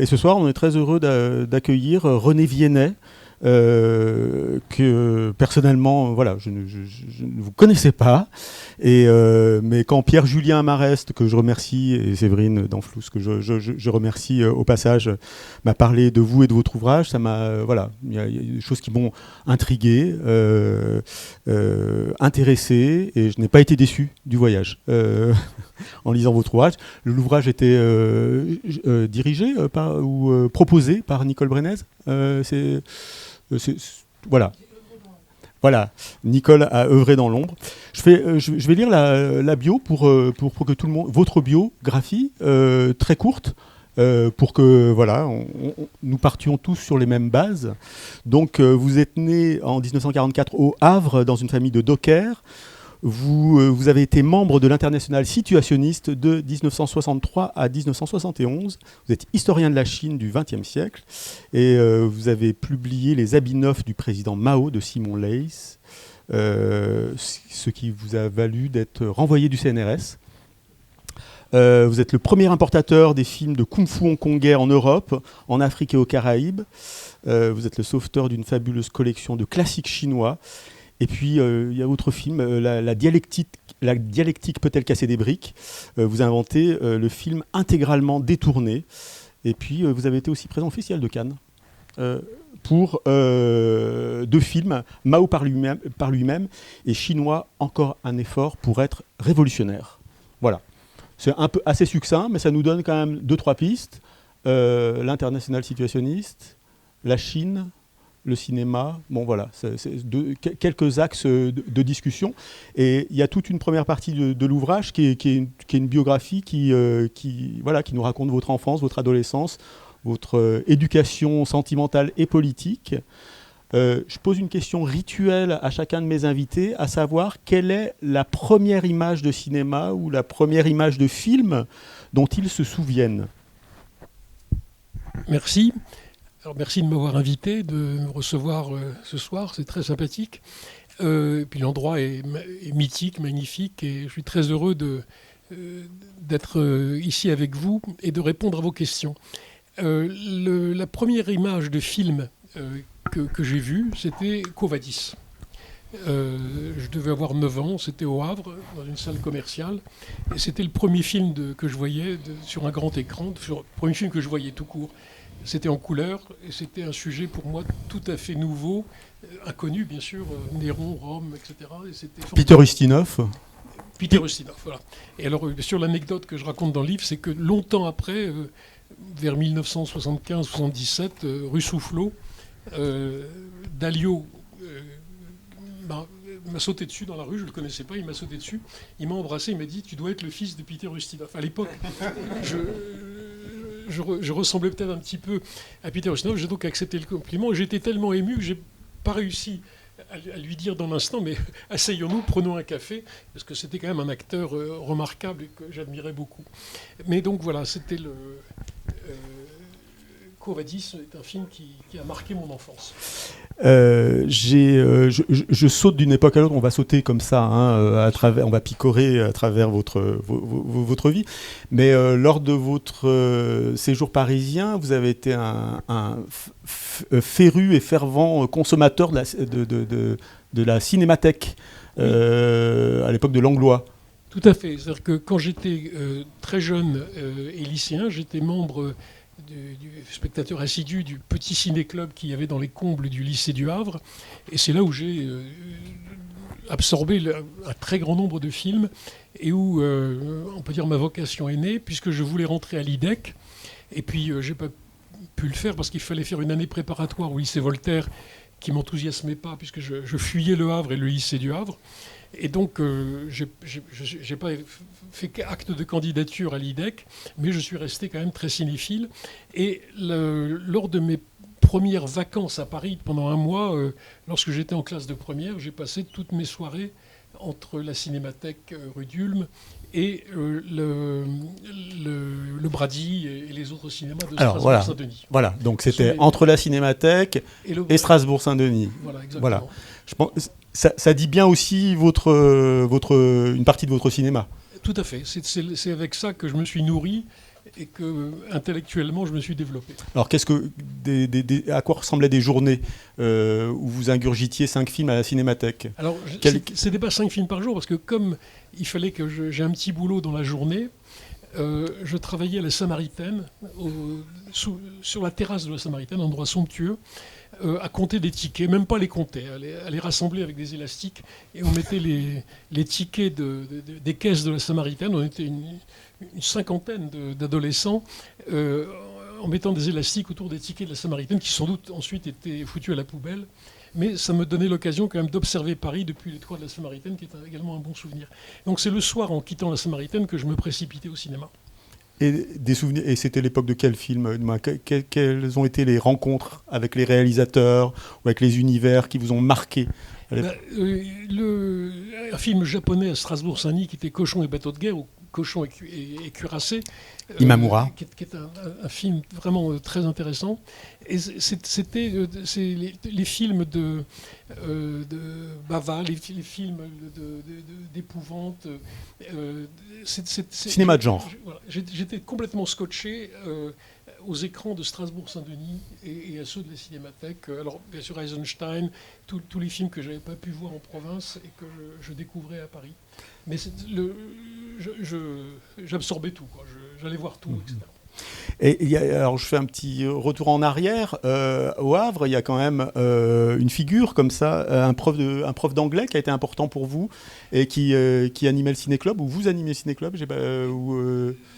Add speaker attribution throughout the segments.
Speaker 1: Et ce soir, on est très heureux d'accueillir René Viennet, que personnellement, voilà, je ne vous connaissais pas. Mais quand Pierre-Julien Marest, que je remercie, et Séverine Danflous, que je remercie au passage, m'a parlé de vous et de votre ouvrage, ça m'a, voilà, il y a des choses qui m'ont intrigué, intéressé, et je n'ai pas été déçu du voyage en lisant votre ouvrage. L'ouvrage était dirigé ou proposé par Nicole Brenez. Voilà. Voilà, Nicole a œuvré dans l'ombre. Je vais lire la bio pour que tout le monde, votre biographie très courte, pour que voilà, nous partions tous sur les mêmes bases. Donc, vous êtes né en 1944 au Havre dans une famille de dockers. Vous avez été membre de l'Internationale situationniste de 1963 à 1971. Vous êtes historien de la Chine du XXe siècle et vous avez publié Les habits neufs du président Mao de Simon Leys, ce qui vous a valu d'être renvoyé du CNRS. Vous êtes le premier importateur des films de kung-fu hongkongais en Europe, en Afrique et aux Caraïbes. Vous êtes le sauveteur d'une fabuleuse collection de classiques chinois. Et puis, il y a autre film, la dialectique peut-elle casser des briques. Vous inventez le film intégralement détourné. Et puis, vous avez été aussi présent au Festival de Cannes pour 2 films, Mao par lui-même et Chinois, encore un effort pour être révolutionnaire. Voilà. C'est un peu assez succinct, mais ça nous donne quand même 2-3 pistes. L'international situationniste, la Chine, le cinéma, bon voilà, c'est quelques axes de discussion. Et il y a toute une première partie de l'ouvrage qui est une biographie qui nous raconte votre enfance, votre adolescence, votre éducation sentimentale et politique. Je pose une question rituelle à chacun de mes invités, à savoir quelle est la première image de cinéma ou la première image de film dont ils se souviennent.
Speaker 2: Merci. Alors, merci de m'avoir invité, de me recevoir ce soir, c'est très sympathique. Et puis l'endroit est mythique, magnifique, et je suis très heureux d'être ici avec vous et de répondre à vos questions. La première image de film que j'ai vue, c'était Quo Vadis. Je devais avoir 9 ans, c'était au Havre, dans une salle commerciale, et c'était le premier film que je voyais sur un grand écran, le premier film que je voyais tout court. C'était en couleur et c'était un sujet pour moi tout à fait nouveau, inconnu bien sûr, Néron, Rome, etc. Et c'était
Speaker 1: Peter Ustinov.
Speaker 2: Peter Ustinov, voilà. Et alors, bien sûr, l'anecdote que je raconte dans le livre, c'est que longtemps après, vers 1975-77, rue Soufflot, Dalio m'a sauté dessus dans la rue, je ne le connaissais pas, il m'a sauté dessus, il m'a embrassé, il m'a dit « Tu dois être le fils de Peter Ustinov ». À l'époque, je ressemblais peut-être un petit peu à Peter Ustinov, j'ai donc accepté le compliment. J'étais tellement ému que je n'ai pas réussi à lui dire dans l'instant, mais asseyons-nous, prenons un café, parce que c'était quand même un acteur remarquable et que j'admirais beaucoup. Mais donc voilà, c'était le... Quo Vadis est un film qui a marqué mon enfance.
Speaker 1: Je saute d'une époque à l'autre, on va sauter comme ça, hein, on va picorer à travers votre vie. Mais lors de votre séjour parisien, vous avez été un féru et fervent consommateur de la cinémathèque à l'époque de Langlois.
Speaker 2: Tout à fait. C'est-à-dire que quand j'étais très jeune et lycéen, j'étais membre du spectateur assidu du petit ciné-club qu'il y avait dans les combles du lycée du Havre. Et c'est là où j'ai absorbé un très grand nombre de films et où, on peut dire, ma vocation est née, puisque je voulais rentrer à l'IDEC. Et puis, je n'ai pas pu le faire parce qu'il fallait faire une année préparatoire au lycée Voltaire qui ne m'enthousiasmait pas, puisque je fuyais le Havre et le lycée du Havre. Et donc, je n'ai pas fait acte de candidature à l'IDEC, mais je suis resté quand même très cinéphile. Et lors de mes premières vacances à Paris, pendant un mois, lorsque j'étais en classe de première, j'ai passé toutes mes soirées entre la Cinémathèque rue d'Ulm et le Brady et les autres cinémas de Strasbourg-Saint-Denis.
Speaker 1: Voilà, donc c'était entre la Cinémathèque et Strasbourg-Saint-Denis.
Speaker 2: Voilà, exactement.
Speaker 1: Voilà. ça dit bien aussi une partie de votre cinéma.
Speaker 2: Tout à fait. C'est avec ça que je me suis nourri et que intellectuellement je me suis développé.
Speaker 1: Alors à quoi ressemblaient des journées où vous ingurgitiez 5 films à la Cinémathèque?
Speaker 2: Alors c'était pas 5 films par jour parce que comme il fallait que j'ai un petit boulot dans la journée, je travaillais à la Samaritaine, sur la terrasse de la Samaritaine, un endroit somptueux, à compter des tickets, même pas les compter, à les rassembler avec des élastiques. Et on mettait les tickets des caisses de la Samaritaine. On était une cinquantaine d'adolescents en mettant des élastiques autour des tickets de la Samaritaine qui sans doute ensuite étaient foutus à la poubelle. Mais ça me donnait l'occasion quand même d'observer Paris depuis les toits de la Samaritaine, qui est également un bon souvenir. Donc c'est le soir, en quittant la Samaritaine, que je me précipitais au cinéma.
Speaker 1: Et des souvenirs. Et c'était l'époque de quel film? Quelles ont été les rencontres avec les réalisateurs ou avec les univers qui vous ont marqué?
Speaker 2: Un film japonais à Strasbourg-Saint-Denis qui était Cochon et bateau de guerre, ou Cochon et cuirassé.
Speaker 1: Imamura.
Speaker 2: Qui est un film vraiment très intéressant. Et c'était les films de Bava, les films d'épouvante.
Speaker 1: Cinéma de genre.
Speaker 2: J'étais complètement scotché aux écrans de Strasbourg-Saint-Denis et à ceux de la Cinémathèque. Alors, bien sûr, Eisenstein, tous les films que je n'avais pas pu voir en province et que je découvrais à Paris. Mais j'absorbais tout, quoi. J'allais voir tout, etc.
Speaker 1: Et alors je fais un petit retour en arrière. Au Havre, il y a quand même une figure comme ça, un prof d'anglais qui a été important pour vous et qui animait le ciné-club, ou vous animez le ciné-club.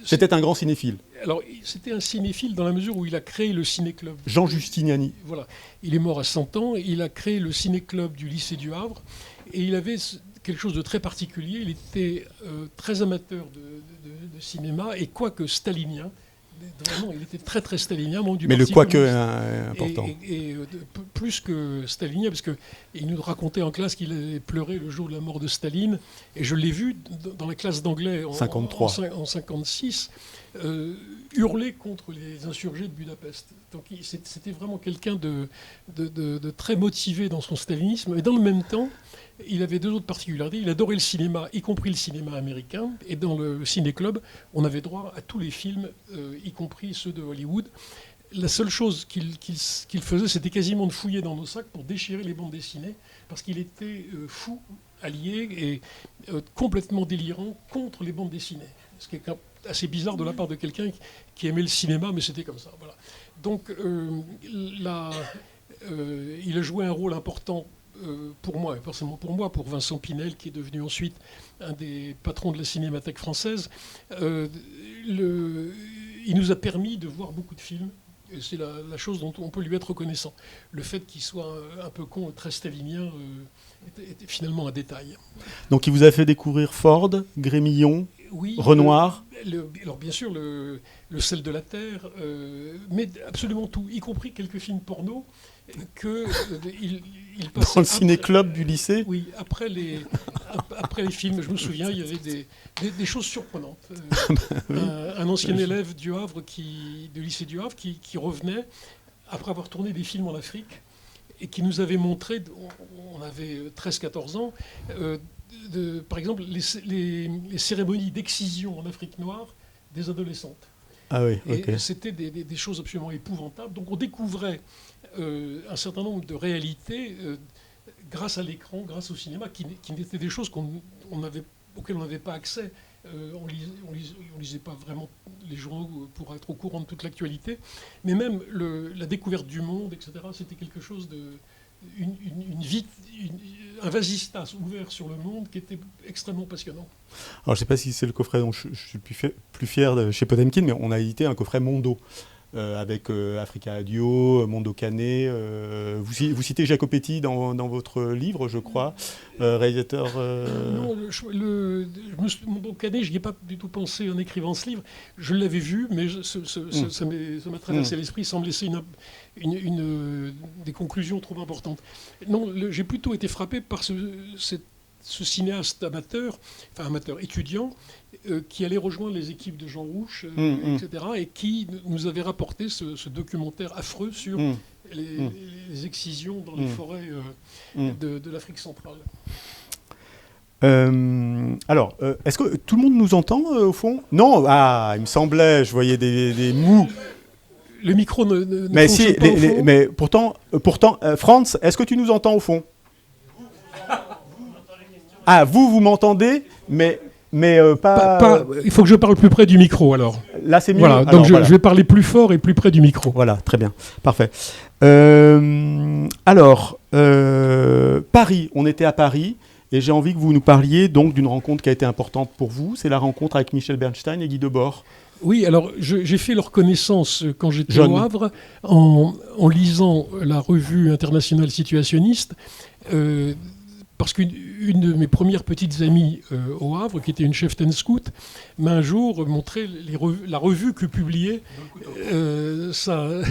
Speaker 1: C'était un grand cinéphile.
Speaker 2: Alors c'était un cinéphile dans la mesure où il a créé le ciné-club.
Speaker 1: Jean Justiniani.
Speaker 2: Voilà. Il est mort à 100 ans. Il a créé le ciné-club du lycée du Havre et il avait quelque chose de très particulier. Il était très amateur de cinéma et quoique stalinien. Vraiment, il était très très stalinien, membre du
Speaker 1: Mais
Speaker 2: Parti
Speaker 1: le quoique
Speaker 2: communiste.
Speaker 1: important.
Speaker 2: Plus que stalinien, parce qu'il nous racontait en classe qu'il avait pleuré le jour de la mort de Staline. Et je l'ai vu dans la classe d'anglais en 1956 hurler contre les insurgés de Budapest. Donc c'était vraiment quelqu'un de très motivé dans son stalinisme. Et dans le même temps, il avait deux autres particularités. Il adorait le cinéma, y compris le cinéma américain. Et dans le ciné-club, on avait droit à tous les films, y compris ceux de Hollywood. La seule chose qu'il faisait, c'était quasiment de fouiller dans nos sacs pour déchirer les bandes dessinées, parce qu'il était fou, allié et complètement délirant contre les bandes dessinées. Ce qui est assez bizarre de la part de quelqu'un qui aimait le cinéma, mais c'était comme ça. Voilà. Donc, il a joué un rôle important pour moi, et forcément pour moi, pour Vincent Pinel, qui est devenu ensuite un des patrons de la Cinémathèque française. Il nous a permis de voir beaucoup de films, et c'est la chose dont on peut lui être reconnaissant. Le fait qu'il soit un peu con, très stalinien, était finalement un détail.
Speaker 1: Donc il vous a fait découvrir Ford, Grémillon, oui, Renoir.
Speaker 2: Alors bien sûr, le sel de la terre, mais absolument tout, y compris quelques films porno il passait
Speaker 1: dans le ciné-club du lycée.
Speaker 2: Oui, après les films, je me souviens, il y avait des choses surprenantes. Oui. Un ancien élève du Havre, du lycée du Havre, qui revenait après avoir tourné des films en Afrique et qui nous avait montré, on avait 13-14 ans, par exemple, les cérémonies d'excision en Afrique noire des adolescentes.
Speaker 1: Ah oui, okay.
Speaker 2: Et c'était des choses absolument épouvantables. Donc on découvrait un certain nombre de réalités grâce à l'écran, grâce au cinéma, qui étaient des choses auxquelles on n'avait pas accès. On lisait pas vraiment les journaux pour être au courant de toute l'actualité. Mais même la découverte du monde, etc., c'était quelque chose un vasistas ouvert sur le monde qui était extrêmement passionnant.
Speaker 1: Alors je ne sais pas si c'est le coffret dont je suis plus fier de chez Potemkin, mais on a édité un coffret Mondo avec Africa Radio, Mondo Canet. Vous citez Jacopetti dans votre livre, je crois, réalisateur.
Speaker 2: Non, Mondo Canet, je n'y ai pas du tout pensé en écrivant ce livre. Je l'avais vu, mais ça m'a traversé l'esprit sans me laisser des conclusions trop importantes. Non, j'ai plutôt été frappé par ce cinéaste amateur, étudiant, qui allait rejoindre les équipes de Jean Rouch, etc., et qui nous avait rapporté ce documentaire affreux sur les excisions dans les forêts de l'Afrique centrale.
Speaker 1: Alors, est-ce que tout le monde nous entend au fond? Non, il me semblait, je voyais des mous.
Speaker 2: Le micro ne
Speaker 1: mais
Speaker 2: fonctionne pas au fond.
Speaker 1: Mais pourtant, Franz, est-ce que tu nous entends au fond? Ah, vous m'entendez, mais pas...
Speaker 2: Il faut que je parle plus près du micro, alors.
Speaker 1: Là, c'est mieux.
Speaker 2: Voilà, donc je vais parler plus fort et plus près du micro.
Speaker 1: Voilà, très bien, parfait. Alors, Paris, on était à Paris, et j'ai envie que vous nous parliez donc d'une rencontre qui a été importante pour vous. C'est la rencontre avec Michel Bernstein et Guy Debord.
Speaker 2: Oui, alors j'ai fait leur connaissance quand j'étais au Havre, en lisant la revue internationale situationniste, parce qu'une de mes premières petites amies au Havre, qui était une cheftaine scout, m'a un jour montré la revue que publiait sa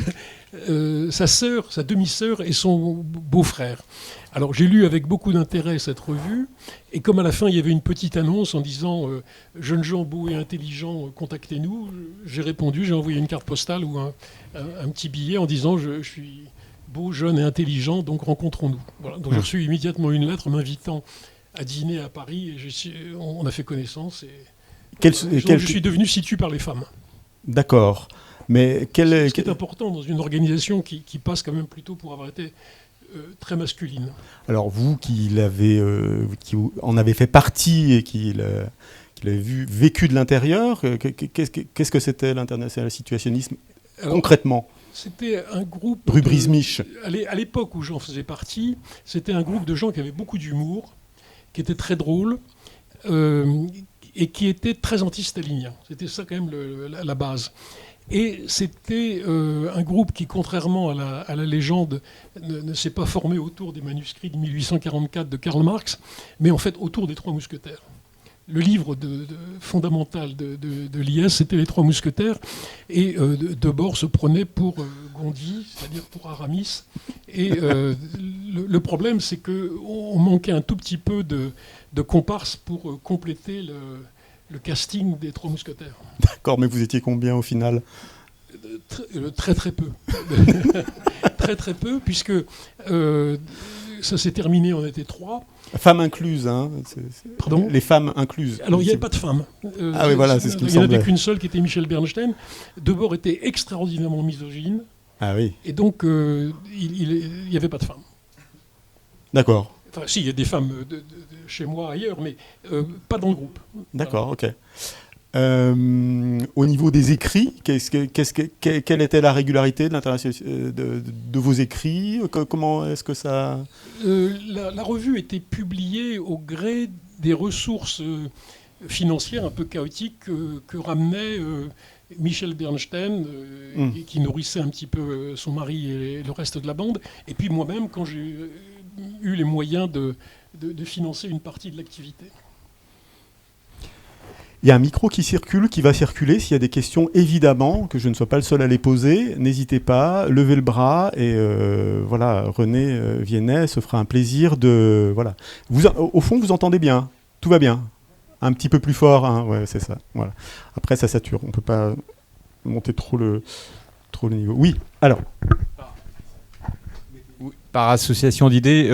Speaker 2: sœur, sa demi-sœur et son beau-frère. Alors j'ai lu avec beaucoup d'intérêt cette revue, et comme à la fin il y avait une petite annonce en disant jeunes gens beaux et intelligents, contactez-nous, j'ai répondu, j'ai envoyé une carte postale ou un petit billet en disant je suis beau, jeune et intelligent, donc rencontrons-nous. Voilà. Donc j'ai reçu immédiatement une lettre m'invitant à dîner à Paris, et on a fait connaissance, et je suis devenu situ par les femmes.
Speaker 1: D'accord. Mais
Speaker 2: ce qui est important dans une organisation qui passe quand même plutôt pour avoir été très masculine.
Speaker 1: Alors vous qui en avez fait partie et qui l'avez vécu de l'intérieur, qu'est-ce que c'était l'international situationnisme concrètement?
Speaker 2: C'était un groupe...
Speaker 1: Rubrismiche.
Speaker 2: À l'époque où j'en faisais partie, c'était un groupe de gens qui avaient beaucoup d'humour, qui étaient très drôles, et qui étaient très anti-staliniens. C'était ça quand même la base. Et c'était un groupe qui, contrairement à la légende, ne s'est pas formé autour des manuscrits de 1844 de Karl Marx, mais en fait autour des Trois Mousquetaires. Le livre fondamental de l'IS, c'était les Trois Mousquetaires, et Debord se prenait pour Gondi, c'est-à-dire pour Aramis. Et le problème, c'est qu'on manquait un tout petit peu de comparses pour compléter le casting des Trois Mousquetaires.
Speaker 1: D'accord, mais vous étiez combien au final?
Speaker 2: Très peu. très peu, puisque ça s'est terminé, on était 3.
Speaker 1: Femmes incluses, hein.
Speaker 2: Pardon ?
Speaker 1: Les femmes incluses.
Speaker 2: Alors il n'y avait pas de femmes.
Speaker 1: Ah oui, voilà, c'est ce qui me semblait.
Speaker 2: Il n'y en avait qu'une seule qui était Michel Bernstein. Debord était extraordinairement misogyne.
Speaker 1: Ah oui.
Speaker 2: Et donc il n'y avait pas de femmes.
Speaker 1: D'accord.
Speaker 2: Enfin, si, il y a des femmes chez moi ailleurs, mais pas dans le groupe.
Speaker 1: D'accord, ok. Au niveau des écrits, quelle était la régularité de vos écrits? Comment est-ce que ça...
Speaker 2: La revue était publiée au gré des ressources financières un peu chaotiques que ramenait Michel Bernstein, qui nourrissait un petit peu son mari et le reste de la bande. Et puis moi-même, quand j'ai eu les moyens de financer une partie de l'activité.
Speaker 1: Il y a un micro qui va circuler. S'il y a des questions, évidemment, que je ne sois pas le seul à les poser, n'hésitez pas, levez le bras et voilà, René Viennet se fera un plaisir de... Voilà. Au fond, vous entendez bien, tout va bien. Un petit peu plus fort, hein. Ouais, c'est ça. Voilà. Après, ça sature, on ne peut pas monter trop le niveau. Oui, alors...
Speaker 3: Par association d'idées,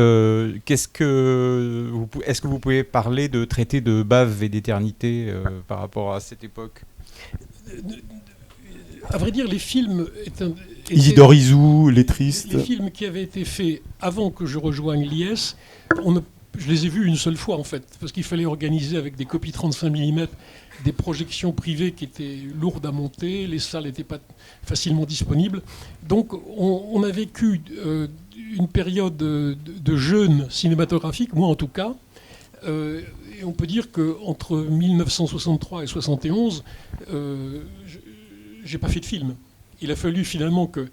Speaker 3: est-ce que vous pouvez parler de traité de bave et d'éternité par rapport à cette époque?
Speaker 2: À vrai dire, les films...
Speaker 1: Isidore Isou, Les Tristes...
Speaker 2: Les films qui avaient été faits avant que je rejoigne l'IS, je les ai vus une seule fois en fait, parce qu'il fallait organiser avec des copies 35 mm des projections privées qui étaient lourdes à monter, les salles n'étaient pas facilement disponibles. Donc on a vécu une période de jeûne cinématographique, moi en tout cas, et on peut dire qu'entre 1963 et 1971, j'ai pas fait de film. Il a fallu finalement que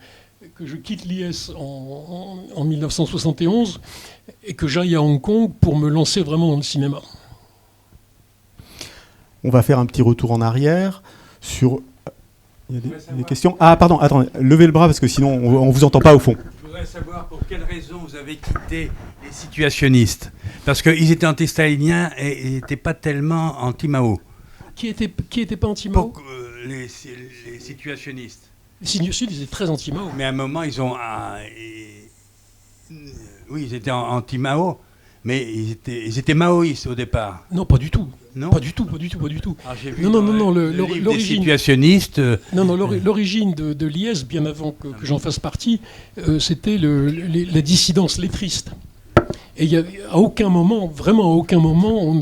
Speaker 2: je quitte l'IS en 1971 et que j'aille à Hong Kong pour me lancer vraiment dans le cinéma.
Speaker 1: On va faire un petit retour en arrière sur Il y a des questions. Ah, pardon, attendez, levez le bras parce que sinon on ne vous entend pas au fond.
Speaker 4: Je voudrais savoir pour quelle raison vous avez quitté les situationnistes. Parce qu'ils étaient anti-staliniens et ils n'étaient pas tellement anti-Mao.
Speaker 2: Qui était pas anti-Mao?
Speaker 4: Les situationnistes.
Speaker 2: Les situationnistes, ils étaient très anti-Mao.
Speaker 4: Mais à un moment, ils ont... oui, ils étaient anti-Mao, mais ils étaient maoïstes au départ.
Speaker 2: Non, pas du tout.
Speaker 4: Non,
Speaker 2: pas du tout.
Speaker 4: Alors, j'ai vu
Speaker 2: Non,
Speaker 4: l'origine des
Speaker 2: l'origine...
Speaker 4: situationnistes...
Speaker 2: l'origine de l'IS, bien avant que j'en fasse partie, c'était la dissidence lettriste. Et à aucun moment, vraiment à aucun moment,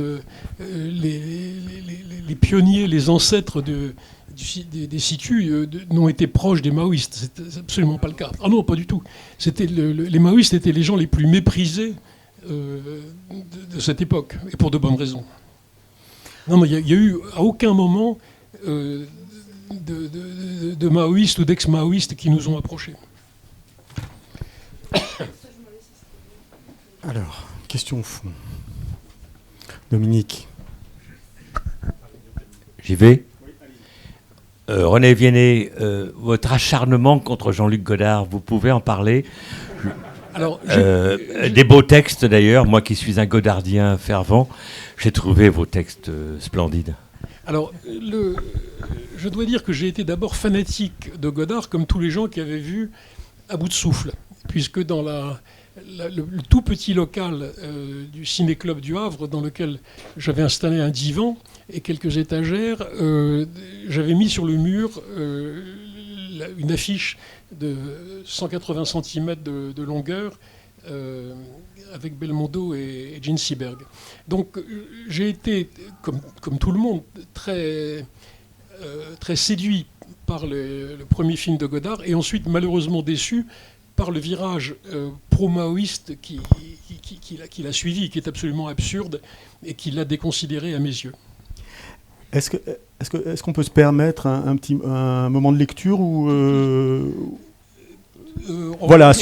Speaker 2: les pionniers, les ancêtres des situs n'ont été proches des maoïstes. C'est absolument pas le cas. Ah non, pas du tout. Les maoïstes étaient les gens les plus méprisés de cette époque, et pour de bonnes raisons. Non, mais il y a eu à aucun moment de maoïstes ou d'ex-maoïstes qui nous ont approchés.
Speaker 1: Alors, question au fond. Dominique.
Speaker 5: J'y vais. René Viennet, votre acharnement contre Jean-Luc Godard, vous pouvez en parler?
Speaker 2: Alors,
Speaker 5: des beaux textes d'ailleurs, moi qui suis un godardien fervent, j'ai trouvé vos textes splendides.
Speaker 2: Alors, je dois dire que j'ai été d'abord fanatique de Godard, comme tous les gens qui avaient vu À bout de souffle, puisque dans le tout petit local du ciné-club du Havre, dans lequel j'avais installé un divan et quelques étagères, j'avais mis sur le mur une affiche de 180 cm de longueur avec Belmondo et Gene Seberg. Donc j'ai été, comme tout le monde, très séduit par le premier film de Godard et ensuite malheureusement déçu par le virage pro-maoïste qui l'a suivi, qui est absolument absurde et qui l'a déconsidéré à mes yeux.
Speaker 1: Est-ce qu'on peut se permettre un moment de lecture ou voilà,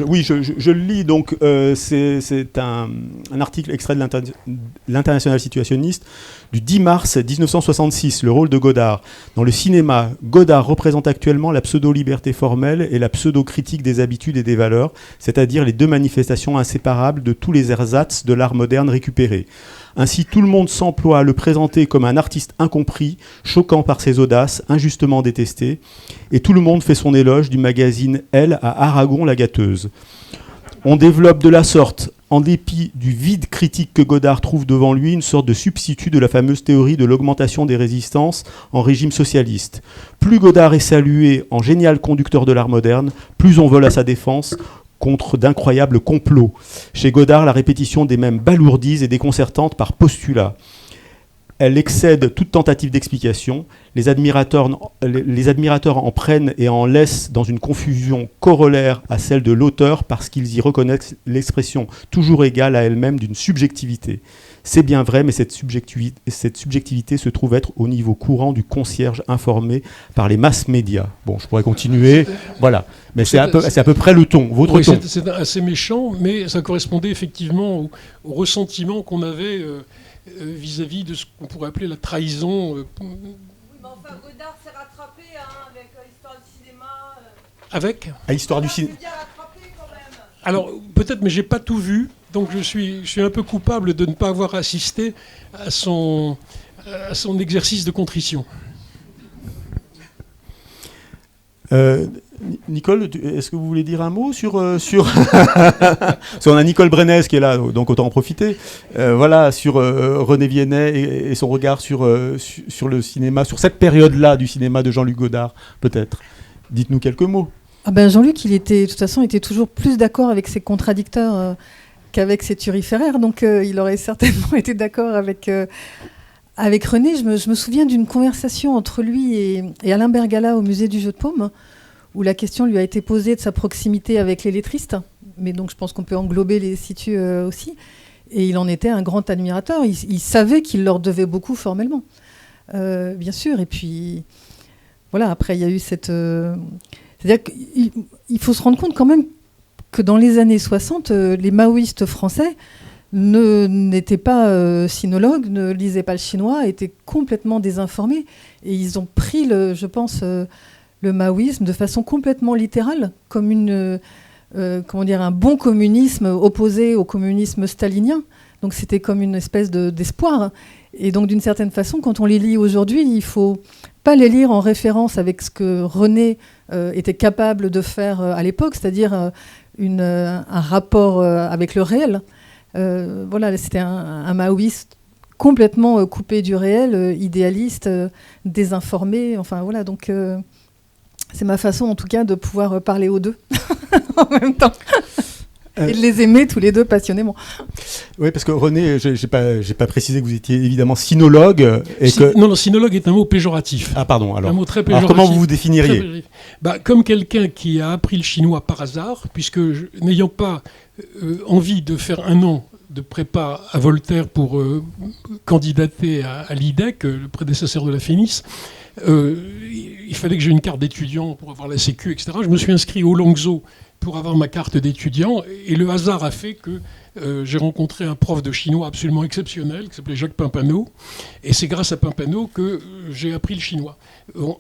Speaker 1: oui, je le lis. Donc, c'est un article extrait de l'International situationniste du 10 mars 1966, le rôle de Godard. Dans le cinéma, Godard représente actuellement la pseudo-liberté formelle et la pseudo-critique des habitudes et des valeurs, c'est-à-dire les deux manifestations inséparables de tous les ersatz de l'art moderne récupéré. Ainsi, tout le monde s'emploie à le présenter comme un artiste incompris, choquant par ses audaces, injustement détesté, et tout le monde fait son éloge du magazine Elle à Aragon la gâteuse. On développe de la sorte, en dépit du vide critique que Godard trouve devant lui, une sorte de substitut de la fameuse théorie de l'augmentation des résistances en régime socialiste. Plus Godard est salué en génial conducteur de l'art moderne, plus on vole à sa défense, contre d'incroyables complots. Chez Godard, la répétition des mêmes balourdise et déconcertante par postulat. Elle excède toute tentative d'explication. Les admirateurs en prennent et en laissent dans une confusion corollaire à celle de l'auteur parce qu'ils y reconnaissent l'expression toujours égale à elle-même d'une subjectivité. C'est bien vrai, mais cette subjectivité se trouve être au niveau courant du concierge informé par les masses médias. Bon, je pourrais continuer, voilà. Mais c'est à peu près le ton, votre ton.
Speaker 2: C'est assez méchant, mais ça correspondait effectivement au ressentiment qu'on avait vis-à-vis de ce qu'on pourrait appeler la trahison.
Speaker 6: Oui, mais enfin, Godard s'est rattrapé avec Histoire du cinéma.
Speaker 2: Avec
Speaker 1: Histoire du cinéma.
Speaker 6: Bien rattrapé quand même.
Speaker 2: Alors, peut-être, mais j'ai pas tout vu. Donc je suis un peu coupable de ne pas avoir assisté à son exercice de contrition.
Speaker 1: Nicole, est-ce que vous voulez dire un mot sur parce qu'on a Nicole Brenez qui est là, donc autant en profiter. Voilà, sur René Viennet et son regard sur le cinéma, sur cette période-là du cinéma de Jean-Luc Godard, peut-être. Dites-nous quelques mots.
Speaker 7: Ah ben Jean-Luc, de toute façon, était toujours plus d'accord avec ses contradicteurs qu'avec ses turiféraires, donc il aurait certainement été d'accord avec René. Je me souviens d'une conversation entre lui et Alain Bergala au musée du Jeu de Paume, où la question lui a été posée de sa proximité avec les lettristes, mais donc je pense qu'on peut englober les situs aussi, et il en était un grand admirateur. Il savait qu'il leur devait beaucoup formellement, bien sûr, et puis voilà, après il y a eu cette... c'est-à-dire qu'il faut se rendre compte quand même que dans les années 60, les maoïstes français n'étaient pas sinologues, ne lisaient pas le chinois, étaient complètement désinformés. Et ils ont pris, je pense, le maoïsme de façon complètement littérale, comme un bon communisme opposé au communisme stalinien. Donc c'était comme une espèce d'espoir. Et donc d'une certaine façon, quand on les lit aujourd'hui, il ne faut pas les lire en référence avec ce que René était capable de faire à l'époque, c'est-à-dire un rapport avec le réel. C'était un maoïste complètement coupé du réel, idéaliste, désinformé. Enfin voilà, donc c'est ma façon en tout cas de pouvoir parler aux deux en même temps. Et de les aimer tous les deux passionnément.
Speaker 1: Oui, parce que René, j'ai pas précisé que vous étiez évidemment sinologue.
Speaker 2: Non, sinologue est un mot péjoratif.
Speaker 1: Ah pardon, alors.
Speaker 2: Un mot très péjoratif.
Speaker 1: Alors comment vous vous définiriez ?
Speaker 2: Comme quelqu'un qui a appris le chinois par hasard, puisque n'ayant pas envie de faire un an de prépa à Voltaire pour candidater à l'IDEC, le prédécesseur de la FEMIS, il fallait que j'ai une carte d'étudiant pour avoir la Sécu, etc. Je me suis inscrit au Langzhou pour avoir ma carte d'étudiant, et le hasard a fait que j'ai rencontré un prof de chinois absolument exceptionnel qui s'appelait Jacques Pimpano, et c'est grâce à Pimpano que j'ai appris le chinois.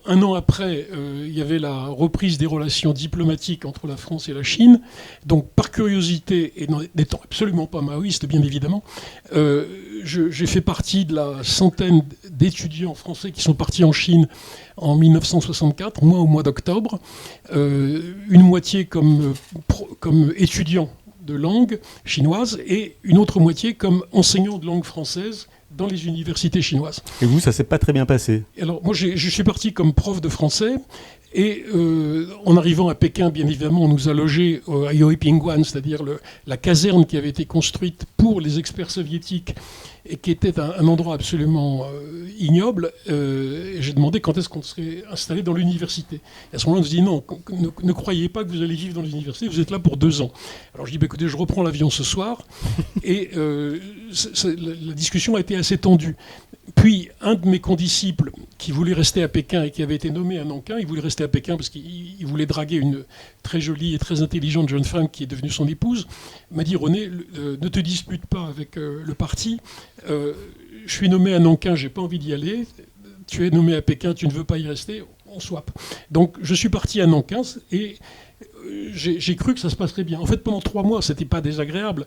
Speaker 2: Un an après, il y avait la reprise des relations diplomatiques entre la France et la Chine, donc par curiosité, et n'étant absolument pas maoïste bien évidemment, j'ai fait partie de la centaine d'étudiants français qui sont partis en Chine en 1964, moi au mois d'octobre, une moitié comme étudiant de langue chinoise et une autre moitié comme enseignant de langue française dans les universités chinoises.
Speaker 1: Et vous, ça s'est pas très bien passé ?
Speaker 2: Alors moi, je suis parti comme prof de français. Et en arrivant à Pékin, bien évidemment, on nous a logés à Yoipingguan, c'est-à-dire la caserne qui avait été construite pour les experts soviétiques et qui était un endroit absolument ignoble. Et j'ai demandé quand est-ce qu'on serait installé dans l'université. Et à ce moment-là, on nous dit non, ne croyez pas que vous allez vivre dans l'université, vous êtes là pour 2 ans. Alors je dis, écoutez, je reprends l'avion ce soir. Et la discussion a été assez tendue. Puis, un de mes condisciples qui voulait rester à Pékin et qui avait été nommé à Nankin, il voulait rester à Pékin parce qu'il voulait draguer une très jolie et très intelligente jeune femme qui est devenue son épouse, m'a dit « René, ne te dispute pas avec le parti. Je suis nommé à Nankin, je n'ai pas envie d'y aller. Tu es nommé à Pékin, tu ne veux pas y rester. On swap. » Donc, je suis parti à Nankin et j'ai cru que ça se passerait bien. En fait, pendant 3 mois, c'était pas désagréable.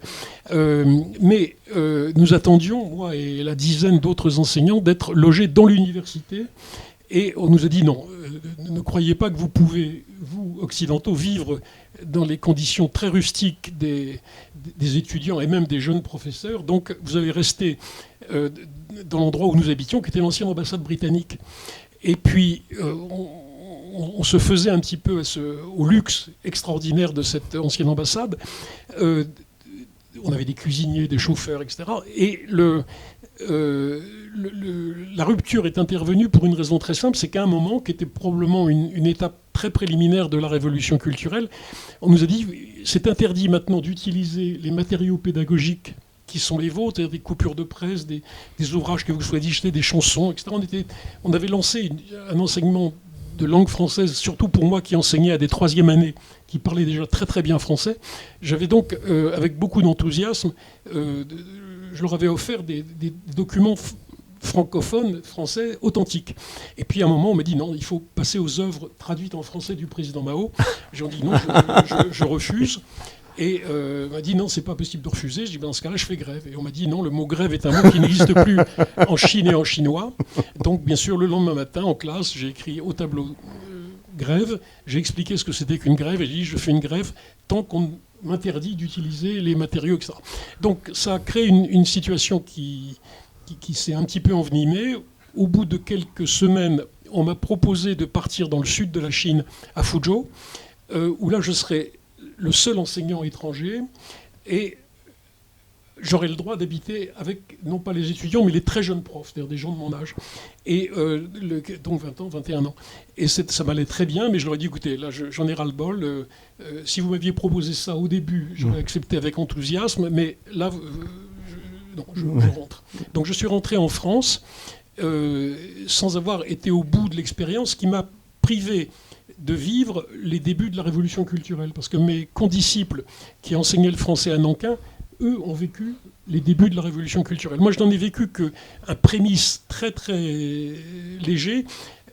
Speaker 2: Mais nous attendions, moi et la dizaine d'autres enseignants, d'être logés dans l'université. Et on nous a dit non, ne croyez pas que vous pouvez, vous, occidentaux, vivre dans les conditions très rustiques des étudiants et même des jeunes professeurs. Donc, vous allez rester dans l'endroit où nous habitions, qui était l'ancienne ambassade britannique. Et puis, on se faisait un petit peu au luxe extraordinaire de cette ancienne ambassade. On avait des cuisiniers, des chauffeurs, etc. Et la rupture est intervenue pour une raison très simple, c'est qu'à un moment, qui était probablement une étape très préliminaire de la révolution culturelle, on nous a dit c'est interdit maintenant d'utiliser les matériaux pédagogiques qui sont les vôtres, c'est-à-dire des coupures de presse, des ouvrages que vous choisissez, jetés, des chansons, etc. On avait lancé un enseignement de langue française, surtout pour moi qui enseignais à des 3e années, qui parlaient déjà très très bien français. J'avais donc, avec beaucoup d'enthousiasme, je leur avais offert des documents francophones, français, authentiques. Et puis à un moment, on m'a dit non, il faut passer aux œuvres traduites en français du président Mao. J'ai dit non, je refuse. Et on m'a dit non, c'est pas possible de refuser. Je dis dans ce cas-là, je fais grève. Et on m'a dit non, le mot grève est un mot qui n'existe plus en Chine et en chinois. Donc bien sûr, le lendemain matin, en classe, j'ai écrit au tableau grève. J'ai expliqué ce que c'était qu'une grève et j'ai dit je fais une grève tant qu'on m'interdit d'utiliser les matériaux, etc. Donc ça a créé une situation qui s'est un petit peu envenimée. Au bout de quelques semaines, on m'a proposé de partir dans le sud de la Chine, à Fuzhou, où là je serais le seul enseignant étranger, et j'aurais le droit d'habiter avec, non pas les étudiants, mais les très jeunes profs, c'est-à-dire des gens de mon âge, et donc 20 ans, 21 ans. Et ça m'allait très bien, mais je leur ai dit, écoutez, là j'en ai ras-le-bol, si vous m'aviez proposé ça au début, j'aurais accepté avec enthousiasme, mais là, non, je rentre. Donc je suis rentré en France, sans avoir été au bout de l'expérience, qui m'a privé de vivre les débuts de la révolution culturelle. Parce que mes condisciples qui enseignaient le français à Nankin eux ont vécu les débuts de la révolution culturelle. Moi, je n'en ai vécu qu'un prémisse très très léger.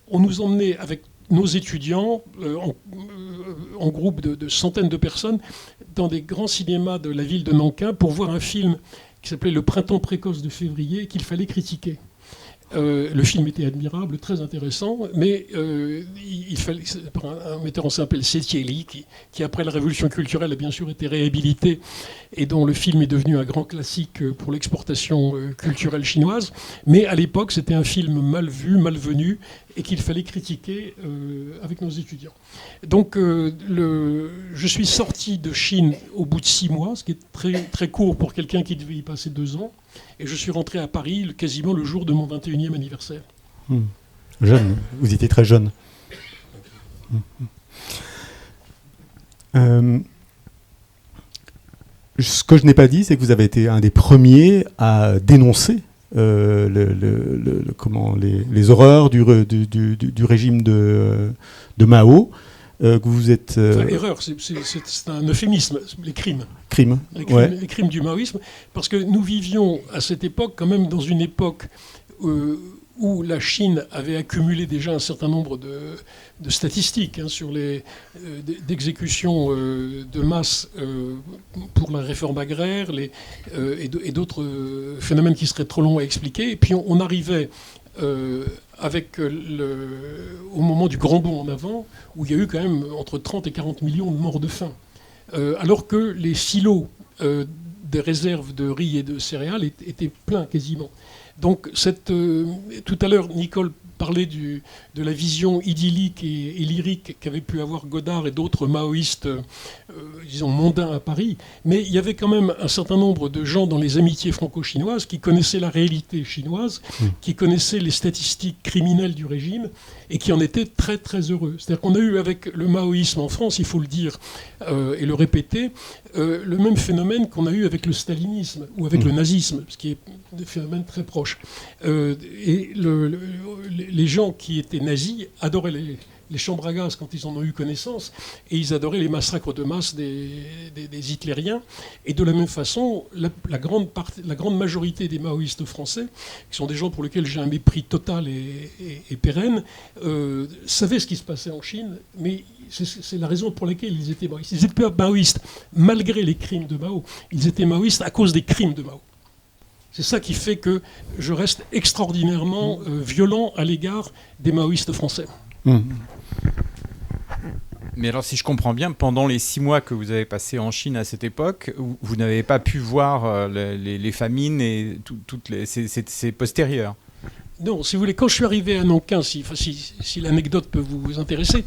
Speaker 2: On nous emmenait avec nos étudiants, en groupe de centaines de personnes, dans des grands cinémas de la ville de Nankin pour voir un film qui s'appelait Le printemps précoce de février et qu'il fallait critiquer. Le film était admirable, très intéressant, mais il fallait, un metteur en scène s'appelle Setieli, qui après la révolution culturelle a bien sûr été réhabilité et dont le film est devenu un grand classique pour l'exportation culturelle chinoise. Mais à l'époque, c'était un film mal vu, malvenu, et qu'il fallait critiquer avec nos étudiants. Donc je suis sorti de Chine au bout de 6 mois, ce qui est très, très court pour quelqu'un qui devait y passer 2 ans. Et je suis rentré à Paris quasiment le jour de mon 21e anniversaire.
Speaker 1: Jeune, vous étiez très jeune. Ce que je n'ai pas dit, c'est que vous avez été un des premiers à dénoncer les horreurs du régime de Mao. Que vous êtes...
Speaker 2: Erreur, c'est un euphémisme, les crimes.
Speaker 1: Ouais.
Speaker 2: Les crimes du maoïsme, parce que nous vivions à cette époque quand même dans une époque où la Chine avait accumulé déjà un certain nombre de statistiques sur d'exécutions de masse pour la réforme agraire et d'autres phénomènes qui seraient trop longs à expliquer. Et puis on arrivait... au moment du grand bond en avant, où il y a eu quand même entre 30 et 40 millions de morts de faim. Alors que les silos des réserves de riz et de céréales étaient pleins quasiment. Donc tout à l'heure, Nicole parlait de la vision idyllique et lyrique qu'avaient pu avoir Godard et d'autres maoïstes, disons, mondains à Paris. Mais il y avait quand même un certain nombre de gens dans les amitiés franco-chinoises qui connaissaient la réalité chinoise, qui connaissaient les statistiques criminelles du régime et qui en étaient très très heureux. C'est-à-dire qu'on a eu avec le maoïsme en France, il faut le dire et le répéter, le même phénomène qu'on a eu avec le stalinisme ou avec le nazisme, ce qui est des phénomènes très proches. Et les gens qui étaient nazis adoraient les chambres à gaz quand ils en ont eu connaissance, et ils adoraient les massacres de masse des hitlériens. Et de la même façon, la grande majorité des maoïstes français, qui sont des gens pour lesquels j'ai un mépris total et pérenne, savaient ce qui se passait en Chine, mais c'est la raison pour laquelle ils étaient maoïstes. Ils étaient pas maoïstes malgré les crimes de Mao, ils étaient maoïstes à cause des crimes de Mao. C'est ça qui fait que je reste extraordinairement violent à l'égard des maoïstes français.
Speaker 3: Mais alors, si je comprends bien, pendant les 6 mois que vous avez passés en Chine à cette époque, vous n'avez pas pu voir les famines et c'est postérieur.
Speaker 2: Non, si vous voulez, quand je suis arrivé à Nankin, si l'anecdote peut vous intéresser,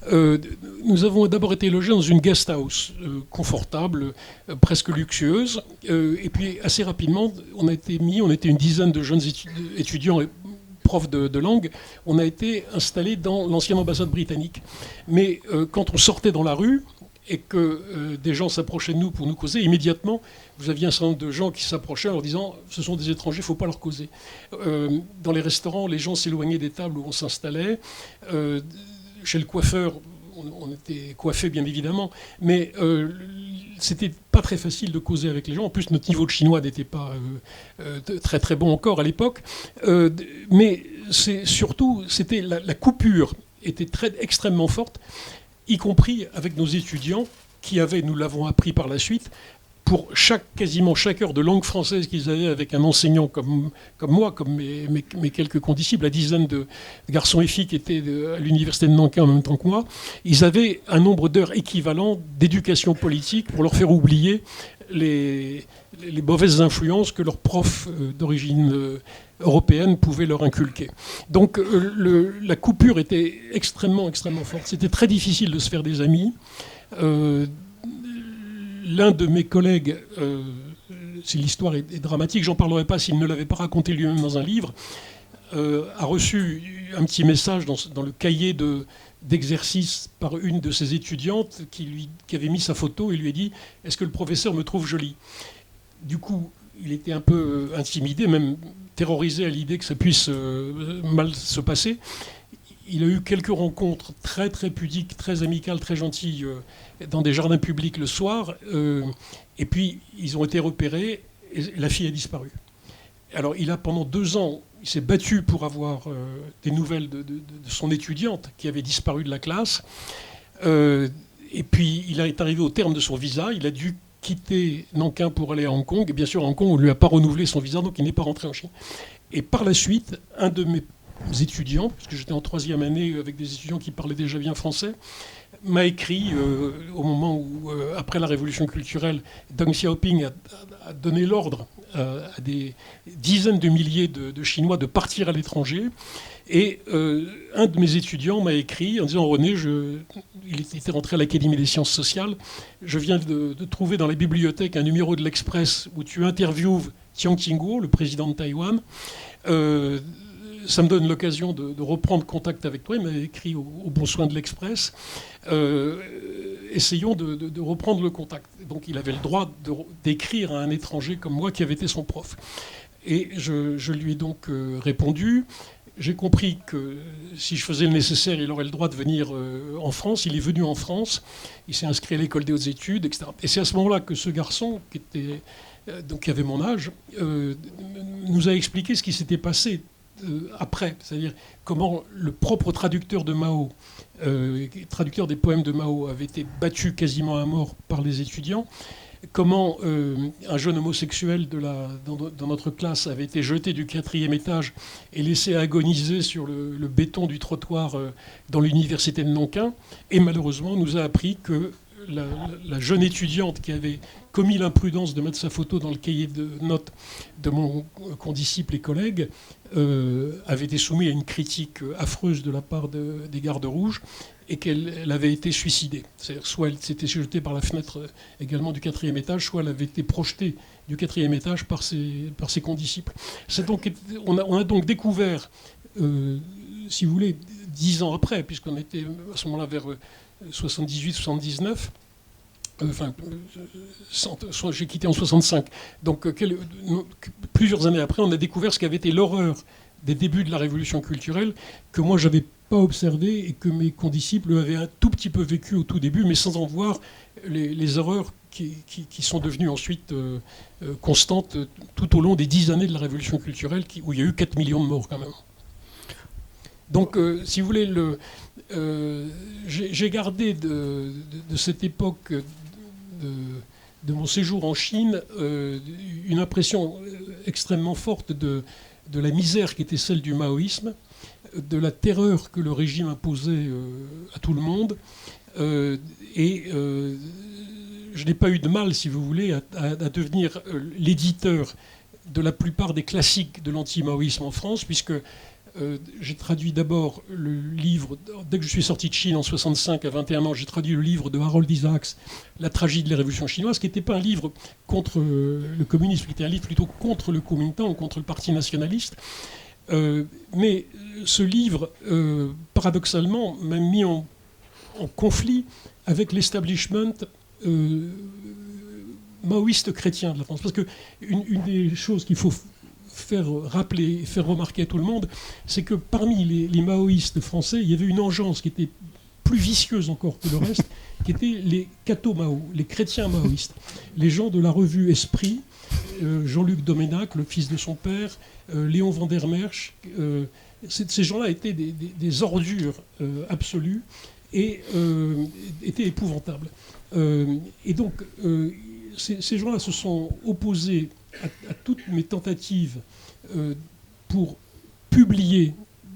Speaker 2: nous avons d'abord été logés dans une guest house confortable, presque luxueuse, et puis assez rapidement, on était une dizaine de jeunes étudiants et profs de langue, on a été installés dans l'ancienne ambassade britannique. Mais quand on sortait dans la rue, et que des gens s'approchaient de nous pour nous causer, immédiatement, vous aviez un certain nombre de gens qui s'approchaient en leur disant « ce sont des étrangers, il ne faut pas leur causer ». Dans les restaurants, les gens s'éloignaient des tables où on s'installait. Chez le coiffeur, on était coiffés, bien évidemment, mais c'était pas très facile de causer avec les gens. En plus, notre niveau de chinois n'était pas très très bon encore à l'époque. Mais c'était la coupure était extrêmement forte, y compris avec nos étudiants qui avaient, nous l'avons appris par la suite, pour quasiment chaque heure de langue française qu'ils avaient avec un enseignant comme moi, comme mes quelques condisciples, la dizaine de garçons et filles qui étaient à l'université de Nankin en même temps que moi, ils avaient un nombre d'heures équivalent d'éducation politique pour leur faire oublier les mauvaises influences que leurs profs d'origine européenne pouvaient leur inculquer. Donc la coupure était extrêmement, extrêmement forte. C'était très difficile de se faire des amis. L'un de mes collègues, si l'histoire est dramatique, j'en parlerai pas s'il ne l'avait pas raconté lui-même dans un livre, a reçu un petit message dans le cahier d'exercice par une de ses étudiantes qui avait mis sa photo et lui a dit « Est-ce que le professeur me trouve jolie ?» Du coup, il était un peu intimidé, même terrorisé à l'idée que ça puisse mal se passer. il a eu quelques rencontres très très pudiques, très amicales, très gentilles dans des jardins publics le soir. Et puis ils ont été repérés et la fille a disparu. Alors il a pendant 2 ans, il s'est battu pour avoir des nouvelles de son étudiante qui avait disparu de la classe. Et puis il est arrivé au terme de son visa, il a dû quitter Nankin pour aller à Hong Kong. Et bien sûr, à Hong Kong, on ne lui a pas renouvelé son visa, donc il n'est pas rentré en Chine. Et par la suite, un de mes étudiants, parce que j'étais en 3e année avec des étudiants qui parlaient déjà bien français, m'a écrit au moment où, après la révolution culturelle, Deng Xiaoping a donné l'ordre à des dizaines de milliers de Chinois de partir à l'étranger. Et un de mes étudiants m'a écrit en disant « René, il était rentré à l'Académie des sciences sociales, je viens de trouver dans la bibliothèque un numéro de l'Express où tu interviews Chiang Ching-kuo, le président de Taïwan. Ça me donne l'occasion de reprendre contact avec toi. » Il m'a écrit au bon soin de l'Express. Essayons de reprendre le contact. Donc il avait le droit d'écrire à un étranger comme moi qui avait été son prof. Et je lui ai donc répondu. J'ai compris que si je faisais le nécessaire, il aurait le droit de venir en France. Il est venu en France. Il s'est inscrit à l'école des hautes études, etc. Et c'est à ce moment-là que ce garçon, qui avait mon âge, nous a expliqué ce qui s'était passé après. C'est-à-dire comment le propre traducteur de Mao, traducteur des poèmes de Mao, avait été battu quasiment à mort par les étudiants. Comment un jeune homosexuel dans notre classe avait été jeté du 4e étage et laissé agoniser sur le béton du trottoir dans l'université de Nankin. Et malheureusement, nous a appris que la jeune étudiante qui avait commis l'imprudence de mettre sa photo dans le cahier de notes de mon condisciple et collègue avait été soumise à une critique affreuse de la part des gardes rouges et qu'elle avait été suicidée. C'est-à-dire, soit elle s'était jetée par la fenêtre également du 4e étage, soit elle avait été projetée du 4e étage par ses condisciples. On a donc découvert, si vous voulez, 10 ans après, puisqu'on était à ce moment-là vers 78-79, j'ai quitté en 65. Donc plusieurs années après, on a découvert ce qu'avait été l'horreur des débuts de la révolution culturelle, que moi j'avais pas observé et que mes condisciples avaient un tout petit peu vécu au tout début, mais sans en voir les horreurs qui sont devenues ensuite constantes tout au long des 10 années de la révolution culturelle, où il y a eu 4 millions de morts quand même. Donc, si vous voulez, j'ai gardé de cette époque de mon séjour en Chine une impression extrêmement forte de la misère qui était celle du maoïsme, de la terreur que le régime imposait à tout le monde. Et je n'ai pas eu de mal, si vous voulez, à devenir l'éditeur de la plupart des classiques de l'anti-maoïsme en France, puisque j'ai traduit d'abord le livre, dès que je suis sorti de Chine en 65 à 21 ans, j'ai traduit le livre de Harold Isaacs, La tragédie de la révolution chinoise, qui n'était pas un livre contre le communisme, qui était un livre plutôt contre le Kuomintang, contre le parti nationaliste. Mais ce livre, paradoxalement, m'a mis en conflit avec l'establishment maoïste chrétien de la France. Parce qu'une des choses qu'il faut faire rappeler et faire remarquer à tout le monde, c'est que parmi les maoïstes français, il y avait une engeance qui était plus vicieuse encore que le reste, qui étaient les catho-mao, les chrétiens maoïstes. Les gens de la revue Esprit, Jean-Luc Doménac, le fils de son père, Léon Vandermerch, ces gens-là étaient des ordures absolues et étaient épouvantables. Et donc, ces gens-là se sont opposés à toutes mes tentatives pour publier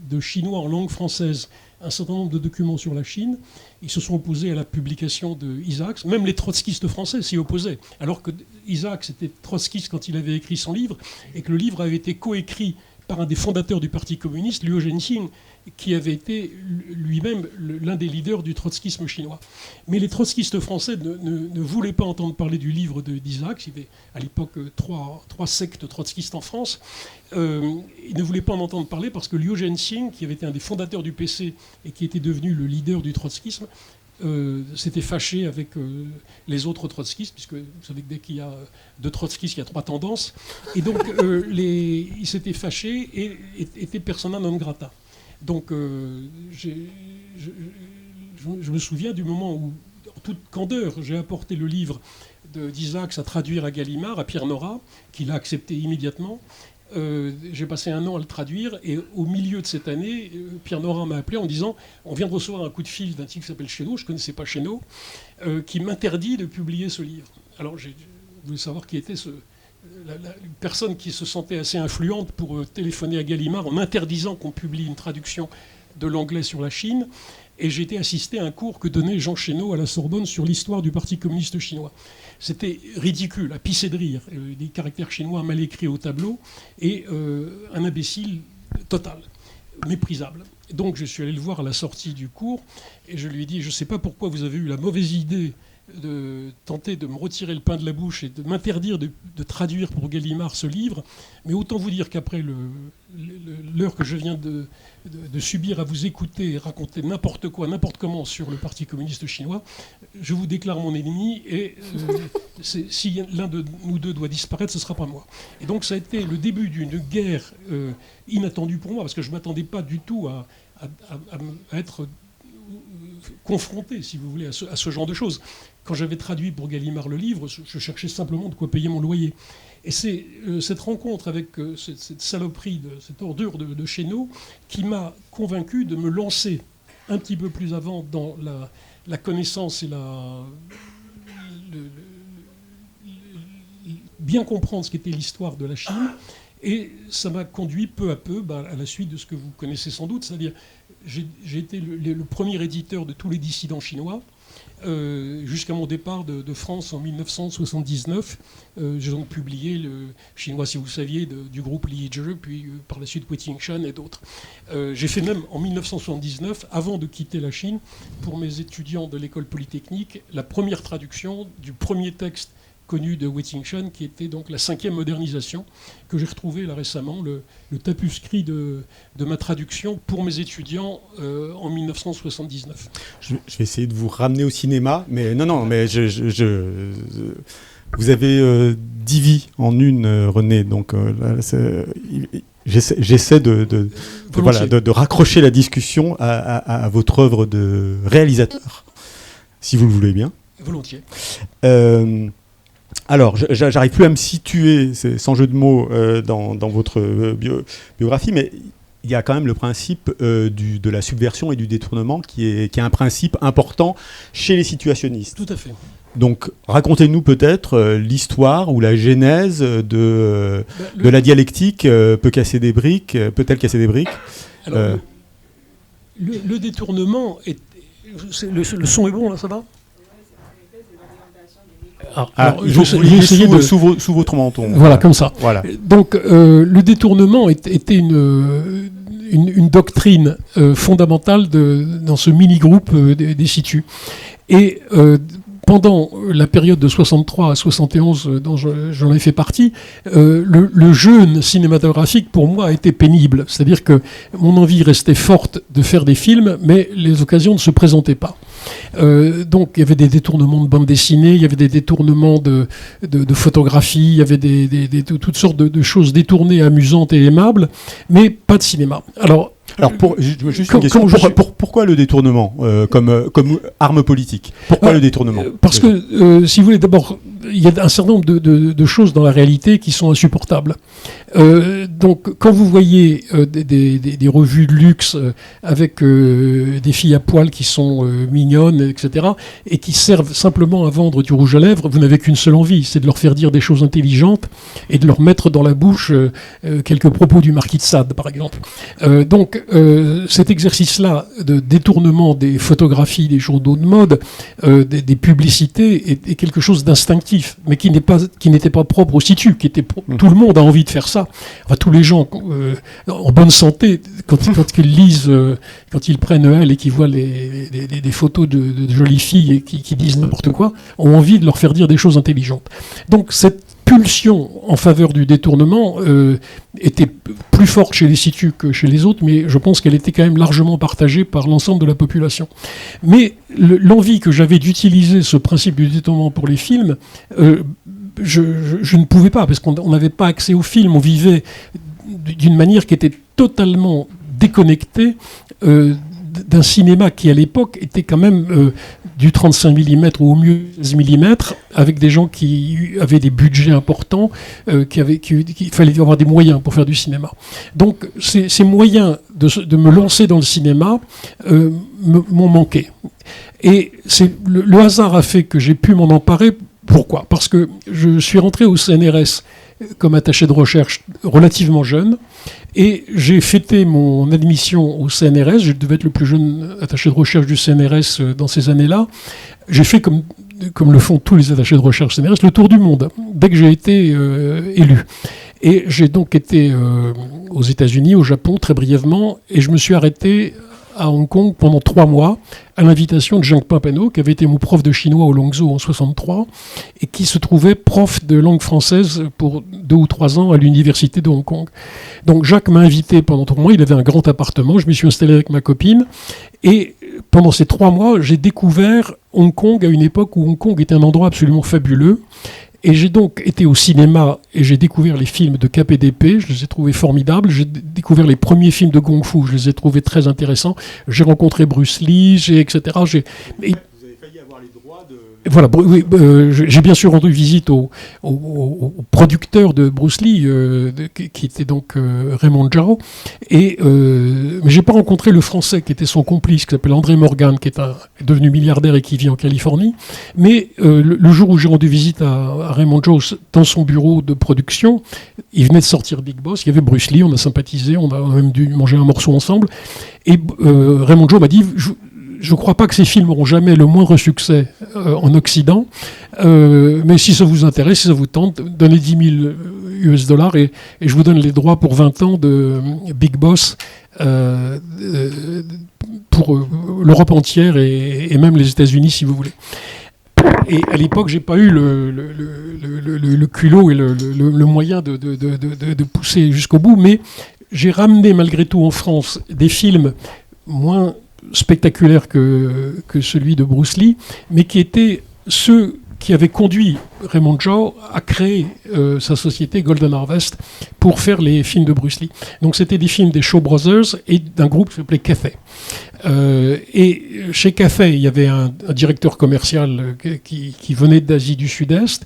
Speaker 2: de chinois en langue française un certain nombre de documents sur la Chine. Ils se sont opposés à la publication de Isaacs. Même les trotskistes français s'y opposaient. Alors que Isaacs était trotskiste quand il avait écrit son livre, et que le livre avait été coécrit par un des fondateurs du Parti communiste, Liu Zhenxing, qui avait été lui-même l'un des leaders du trotskisme chinois. Mais les trotskistes français ne voulaient pas entendre parler du livre d'Isaacs. Il y avait à l'époque trois sectes trotskistes en France. Ils ne voulaient pas en entendre parler parce que Liu Zhenxing, qui avait été un des fondateurs du PC et qui était devenu le leader du trotskisme, s'était fâché avec les autres trotskistes, puisque vous savez que dès qu'il y a 2 trotskistes, il y a 3 tendances. Et donc, il s'était fâché et était persona non grata. Donc, je me souviens du moment où, en toute candeur, j'ai apporté le livre d'Isaacs à traduire à Gallimard, à Pierre Nora, qui l'a accepté immédiatement. J'ai passé 1 an à le traduire, et au milieu de cette année, Pierre Nora m'a appelé en disant « On vient de recevoir un coup de fil d'un type qui s'appelle Chénaud, je ne connaissais pas Chénaud, qui m'interdit de publier ce livre. » Alors, je voulais savoir qui était une personne qui se sentait assez influente pour téléphoner à Gallimard en interdisant qu'on publie une traduction de l'anglais sur la Chine. Et j'ai été assister à un cours que donnait Jean Chénaud à la Sorbonne sur l'histoire du Parti communiste chinois. C'était ridicule, à pisser de rire. Des caractères chinois mal écrits au tableau et un imbécile total, méprisable. Donc je suis allé le voir à la sortie du cours et je lui ai dit « Je ne sais pas pourquoi vous avez eu la mauvaise idée de tenter de me retirer le pain de la bouche et de m'interdire de traduire pour Gallimard ce livre, mais autant vous dire qu'après l'heure que je viens de subir à vous écouter et raconter n'importe quoi, n'importe comment sur le Parti communiste chinois, je vous déclare mon ennemi et si l'un de nous deux doit disparaître, ce ne sera pas moi. » Et donc ça a été le début d'une guerre inattendue pour moi, parce que je ne m'attendais pas du tout à être confronté, si vous voulez, à ce genre de choses. Quand j'avais traduit pour Gallimard le livre, je cherchais simplement de quoi payer mon loyer. Et c'est cette rencontre avec cette saloperie, cette ordure de Chénaud, qui m'a convaincu de me lancer un petit peu plus avant dans la connaissance et bien comprendre ce qu'était l'histoire de la Chine. Et ça m'a conduit peu à peu à la suite de ce que vous connaissez sans doute, c'est-à-dire j'ai été le premier éditeur de tous les dissidents chinois, jusqu'à mon départ de France en 1979. J'ai donc publié le Chinois, si vous saviez, du groupe Li Zhe, puis par la suite Wei Tingshan et d'autres. J'ai fait même en 1979, avant de quitter la Chine, pour mes étudiants de l'école polytechnique, la première traduction du premier texte connu de Wei Tingshan, qui était donc la 5e modernisation, que j'ai retrouvé là récemment, le tapuscrit de ma traduction pour mes étudiants en 1979.
Speaker 1: Je vais essayer de vous ramener au cinéma, mais non, mais vous avez 10 vies en une, René, donc là, j'essaie de raccrocher la discussion à votre œuvre de réalisateur, si vous le voulez bien.
Speaker 2: Volontiers.
Speaker 1: Alors, j'arrive plus à me situer, sans jeu de mots, dans votre biographie, mais il y a quand même le principe de la subversion et du détournement qui est un principe important chez les situationnistes.
Speaker 2: Tout à fait.
Speaker 1: Donc, racontez-nous peut-être l'histoire ou la genèse de la dialectique peut-elle casser des briques. Alors,
Speaker 2: le détournement est... Le son est bon, là, ça va ?
Speaker 1: Sous votre menton.
Speaker 2: Voilà, comme ça.
Speaker 1: Voilà.
Speaker 2: Donc, le détournement était une doctrine fondamentale dans ce mini-groupe des situs. Et pendant la période de 63 à 71, dont j'en ai fait partie, le jeûne cinématographique, pour moi, a été pénible. C'est-à-dire que mon envie restait forte de faire des films, mais les occasions ne se présentaient pas. Donc il y avait des détournements de bande dessinée, il y avait des détournements de photographie, il y avait toutes sortes de choses détournées, amusantes et aimables, mais pas de cinéma. Alors
Speaker 1: juste une question. Pourquoi le détournement comme arme politique ? Pourquoi le détournement ?
Speaker 2: Parce que, si vous voulez, d'abord, il y a un certain nombre de choses dans la réalité qui sont insupportables. Donc, quand vous voyez des revues de luxe avec des filles à poil qui sont mignonnes, etc., et qui servent simplement à vendre du rouge à lèvres, vous n'avez qu'une seule envie, c'est de leur faire dire des choses intelligentes et de leur mettre dans la bouche quelques propos du marquis de Sade, par exemple. Donc, cet exercice-là de détournement des photographies, des journaux de mode, des publicités, est quelque chose d'instinctif, mais qui n'était pas propre au situ, tout le monde a envie de faire ça. Enfin, tous les gens en bonne santé, quand ils lisent, quand ils prennent elle et qu'ils voient des photos de jolies filles et qui disent n'importe quoi, ont envie de leur faire dire des choses intelligentes. Donc cette pulsion en faveur du détournement était plus forte chez les situs que chez les autres, mais je pense qu'elle était quand même largement partagée par l'ensemble de la population. Mais l'envie que j'avais d'utiliser ce principe du détournement pour les films, je ne pouvais pas, parce qu'on n'avait pas accès aux films, on vivait d'une manière qui était totalement déconnecté d'un cinéma qui, à l'époque, était quand même du 35 mm ou au mieux 16 mm, avec des gens qui avaient des budgets importants, qu'il fallait avoir des moyens pour faire du cinéma. Donc, ces moyens de me lancer dans le cinéma m'ont manqué. Et le hasard a fait que j'ai pu m'en emparer. Pourquoi ? Parce que je suis rentré au CNRS comme attaché de recherche relativement jeune, et j'ai fêté mon admission au CNRS. Je devais être le plus jeune attaché de recherche du CNRS dans ces années-là. J'ai fait, comme le font tous les attachés de recherche CNRS, le tour du monde, dès que j'ai été élu. Et j'ai donc été aux États-Unis, au Japon, très brièvement, et je me suis arrêté à Hong Kong pendant 3 mois, à l'invitation de Zhang Pampano, qui avait été mon prof de chinois au Longzhou en 63, et qui se trouvait prof de langue française pour 2 ou 3 ans à l'université de Hong Kong. Donc Jacques m'a invité pendant 3 mois, il avait un grand appartement, je me suis installé avec ma copine, et pendant ces 3 mois, j'ai découvert Hong Kong à une époque où Hong Kong était un endroit absolument fabuleux. Et j'ai donc été au cinéma et j'ai découvert les films de KPDP, je les ai trouvés formidables. J'ai découvert les premiers films de Kung Fu, je les ai trouvés très intéressants. J'ai rencontré Bruce Lee, etc. Vous avez failli avoir les droits de... Voilà, j'ai bien sûr rendu visite au producteur de Bruce Lee, qui était donc Raymond Zhao, mais j'ai pas rencontré le Français qui était son complice, qui s'appelle André Morgan, qui est devenu milliardaire et qui vit en Californie. Mais le jour où j'ai rendu visite à Raymond Zhao dans son bureau de production, il venait de sortir Big Boss, il y avait Bruce Lee, on a sympathisé, on a même dû manger un morceau ensemble, et Raymond Zhao m'a dit... Je ne crois pas que ces films auront jamais le moindre succès en Occident, mais si ça vous intéresse, si ça vous tente, donnez 10 000 US dollars et je vous donne les droits pour 20 ans de Big Boss pour l'Europe entière et même les États-Unis si vous voulez. Et à l'époque, j'ai pas eu le culot et le moyen de pousser jusqu'au bout, mais j'ai ramené malgré tout en France des films moins spectaculaire que celui de Bruce Lee, mais qui étaient ceux qui avaient conduit Raymond Zhao à créer sa société Golden Harvest pour faire les films de Bruce Lee. Donc c'était des films des Shaw Brothers et d'un groupe qui s'appelait Cathay. Et chez Cathay, il y avait un directeur commercial qui venait d'Asie du Sud-Est,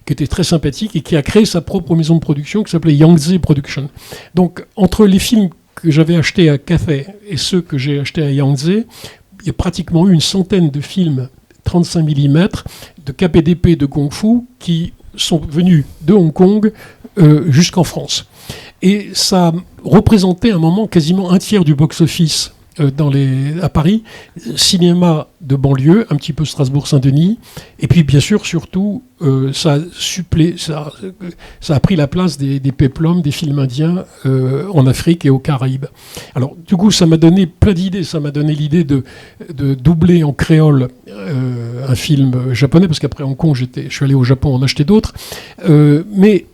Speaker 2: qui était très sympathique et qui a créé sa propre maison de production qui s'appelait Yangtze Production. Donc entre les films que j'avais acheté à Cathay et ceux que j'ai achetés à Yangtze, il y a pratiquement eu une centaine de films 35 mm de KPDP de Kung Fu qui sont venus de Hong Kong jusqu'en France. Et ça représentait un moment quasiment un tiers du box-office à Paris, cinéma de banlieue, un petit peu Strasbourg-Saint-Denis, et puis bien sûr, surtout, ça a pris la place des péplums, des films indiens en Afrique et aux Caraïbes. Alors, du coup, ça m'a donné plein d'idées. Ça m'a donné l'idée de doubler en créole un film japonais, parce qu'après Hong Kong, je suis allé au Japon en acheter d'autres. Mais,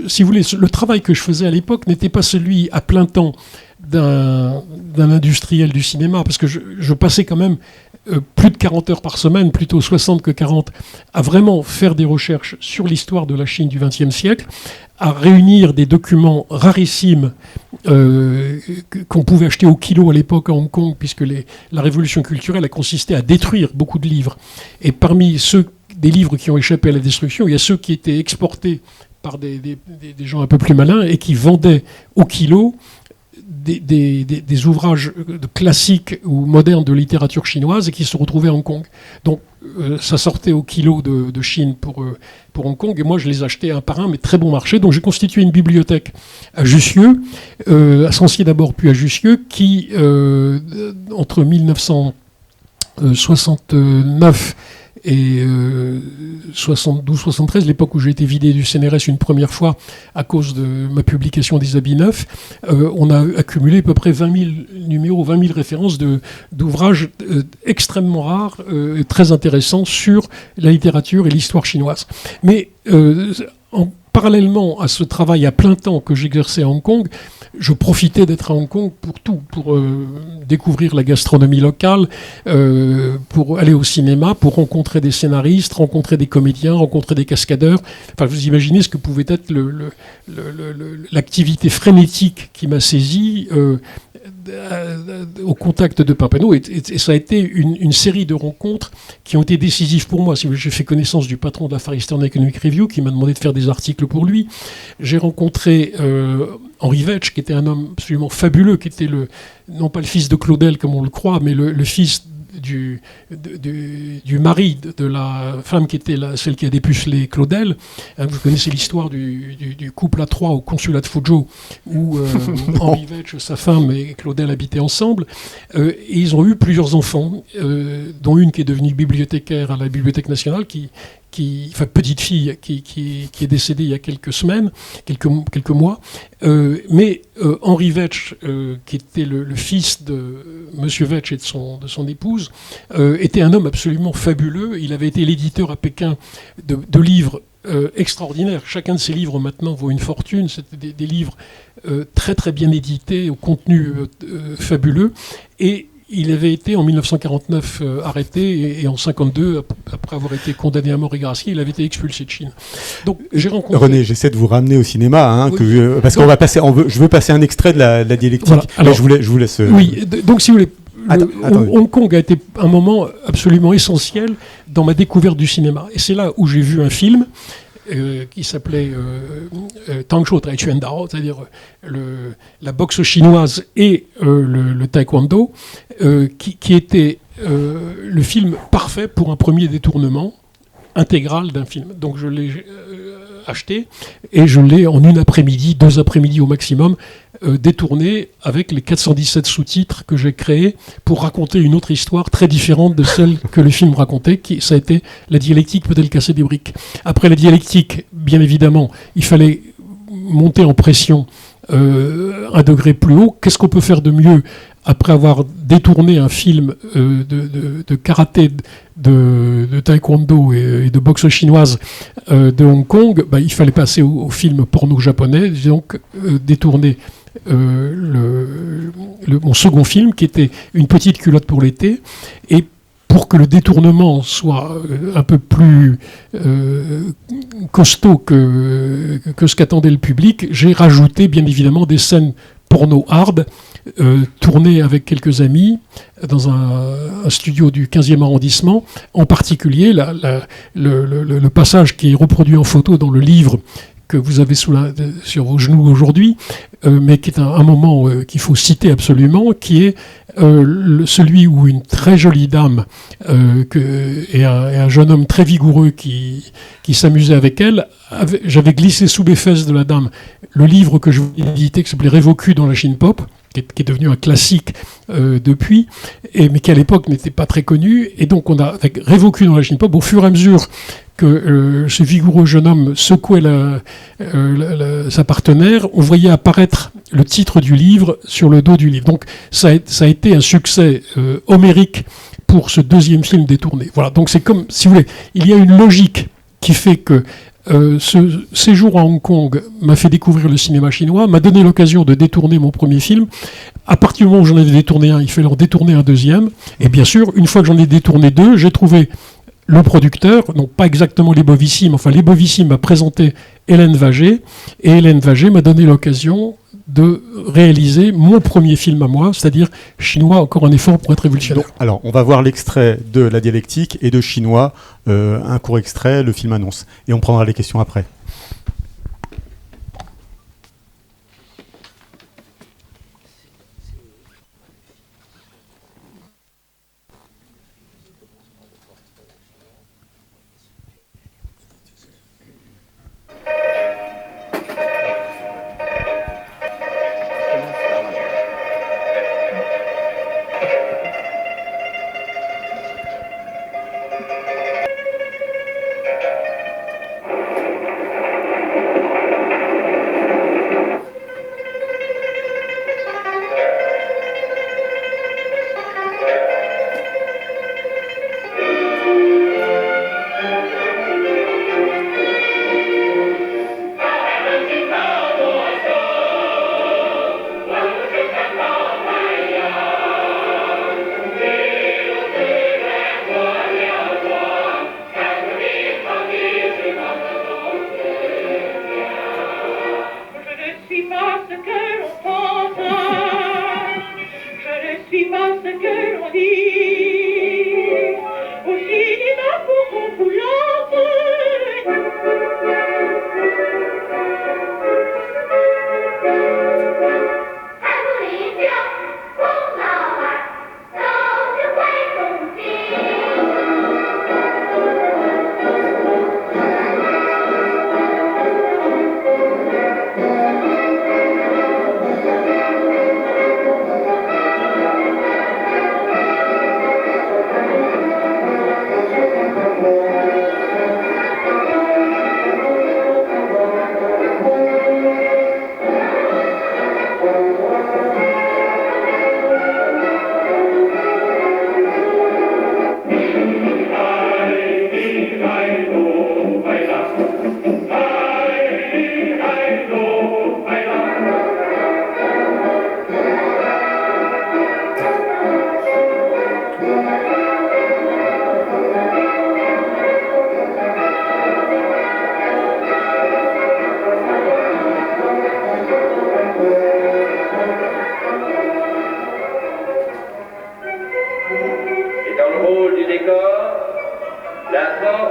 Speaker 2: si vous voulez, le travail que je faisais à l'époque n'était pas celui à plein temps d'un industriel du cinéma, parce que je passais quand même plus de 40 heures par semaine, plutôt 60 que 40, à vraiment faire des recherches sur l'histoire de la Chine du XXe siècle, à réunir des documents rarissimes qu'on pouvait acheter au kilo à l'époque à Hong Kong, puisque la révolution culturelle a consisté à détruire beaucoup de livres. Et parmi des livres qui ont échappé à la destruction, il y a ceux qui étaient exportés par des gens un peu plus malins et qui vendaient au kilo des ouvrages classiques ou modernes de littérature chinoise et qui se retrouvaient à Hong Kong. Donc ça sortait au kilo de Chine pour Hong Kong, et moi je les achetais un par un, mais très bon marché. Donc j'ai constitué une bibliothèque à Jussieu, à Sancier d'abord, puis à Jussieu, qui entre 1969 et 72-73, l'époque où j'ai été vidé du CNRS une première fois à cause de ma publication des habits neufs, on a accumulé à peu près 20 000 numéros, 20 000 références d'ouvrages extrêmement rares et très intéressants sur la littérature et l'histoire chinoise. Mais parallèlement à ce travail à plein temps que j'exerçais à Hong Kong, je profitais d'être à Hong Kong pour découvrir la gastronomie locale, pour aller au cinéma, pour rencontrer des scénaristes, rencontrer des comédiens, rencontrer des cascadeurs. Enfin, vous imaginez ce que pouvait être l'activité frénétique qui m'a saisi au contact de Pampano, et ça a été une série de rencontres qui ont été décisives pour moi. J'ai fait connaissance du patron de la Far Eastern Economic Review qui m'a demandé de faire des articles pour lui. J'ai rencontré Henri Vetch, qui était un homme absolument fabuleux, qui était non pas le fils de Claudel comme on le croit, mais le fils du mari de la femme qui était celle qui a dépucelé Claudel. Vous connaissez l'histoire du couple à trois au consulat de Fuzhou, où Henri Vetch, sa femme et Claudel habitaient ensemble. Et ils ont eu plusieurs enfants, dont une qui est devenue bibliothécaire à la Bibliothèque nationale, petite fille qui est décédée il y a quelques semaines, quelques mois. Mais Henri Vetch, qui était le fils de Monsieur Vetch et de son épouse, était un homme absolument fabuleux. Il avait été l'éditeur à Pékin de livres extraordinaires. Chacun de ces livres maintenant vaut une fortune. C'était des livres très très bien édités, au contenu fabuleux. Et il avait été en 1949 arrêté et en 1952, après avoir été condamné à mort et gracié, il avait été expulsé de Chine. Donc j'ai rencontré...
Speaker 1: René, j'essaie de vous ramener au cinéma, hein,
Speaker 2: oui.
Speaker 1: Parce qu'on va passer. Je veux passer un extrait de la dialectique.
Speaker 2: Voilà. Alors,
Speaker 1: je vous laisse.
Speaker 2: Oui. Donc si vous voulez,
Speaker 1: attendez.
Speaker 2: Hong Kong a été un moment absolument essentiel dans ma découverte du cinéma. Et c'est là où j'ai vu un film qui s'appelait Tang Shou Tai Chuan Dao, c'est-à-dire la boxe chinoise et le taekwondo, qui était le film parfait pour un premier détournement intégral d'un film. Donc je l'ai acheté et je l'ai en une après-midi, 2 après-midi au maximum, détourné avec les 417 sous-titres que j'ai créés pour raconter une autre histoire très différente de celle que le film racontait, ça a été la dialectique peut-elle casser des briques. Après la dialectique, bien évidemment, il fallait monter en pression un degré plus haut. Qu'est-ce qu'on peut faire de mieux après avoir détourné un film de karaté, de taekwondo et de boxe chinoise de Hong Kong? Il fallait passer au film porno japonais, donc détourner mon second film, qui était Une petite culotte pour l'été. Et pour que le détournement soit un peu plus costaud que ce qu'attendait le public, j'ai rajouté bien évidemment des scènes porno hard, tournées avec quelques amis dans un studio du 15e arrondissement. En particulier, le passage qui est reproduit en photo dans le livre que vous avez sur vos genoux aujourd'hui, mais qui est un moment qu'il faut citer absolument, qui est celui où une très jolie dame et un jeune homme très vigoureux qui s'amusait avec elle, j'avais glissé sous les fesses de la dame le livre que je voulais éditer, qui s'appelait Révocu dans la Chine pop, qui est devenu un classique depuis, mais qui à l'époque n'était pas très connu. Et donc on a, avec Révocu dans la Chine pop, au fur et à mesure que ce vigoureux jeune homme secouait sa partenaire, on voyait apparaître le titre du livre sur le dos du livre. Donc ça a été un succès homérique pour ce deuxième film détourné. Voilà, donc c'est comme, si vous voulez, il y a une logique qui fait que ce séjour à Hong Kong m'a fait découvrir le cinéma chinois, m'a donné l'occasion de détourner mon premier film. À partir du moment où j'en avais détourné un, il fallait en détourner un deuxième. Et bien sûr, une fois que j'en ai détourné 2, j'ai trouvé le producteur, donc pas exactement les Bovici, mais enfin les Bovici m'a présenté Hélène Vagé, et Hélène Vagé m'a donné l'occasion de réaliser mon premier film à moi, c'est-à-dire Chinois, encore un effort pour être révolutionnaire.
Speaker 1: Donc, alors, on va voir l'extrait de la dialectique et de Chinois, un court extrait, le film annonce. Et on prendra les questions après.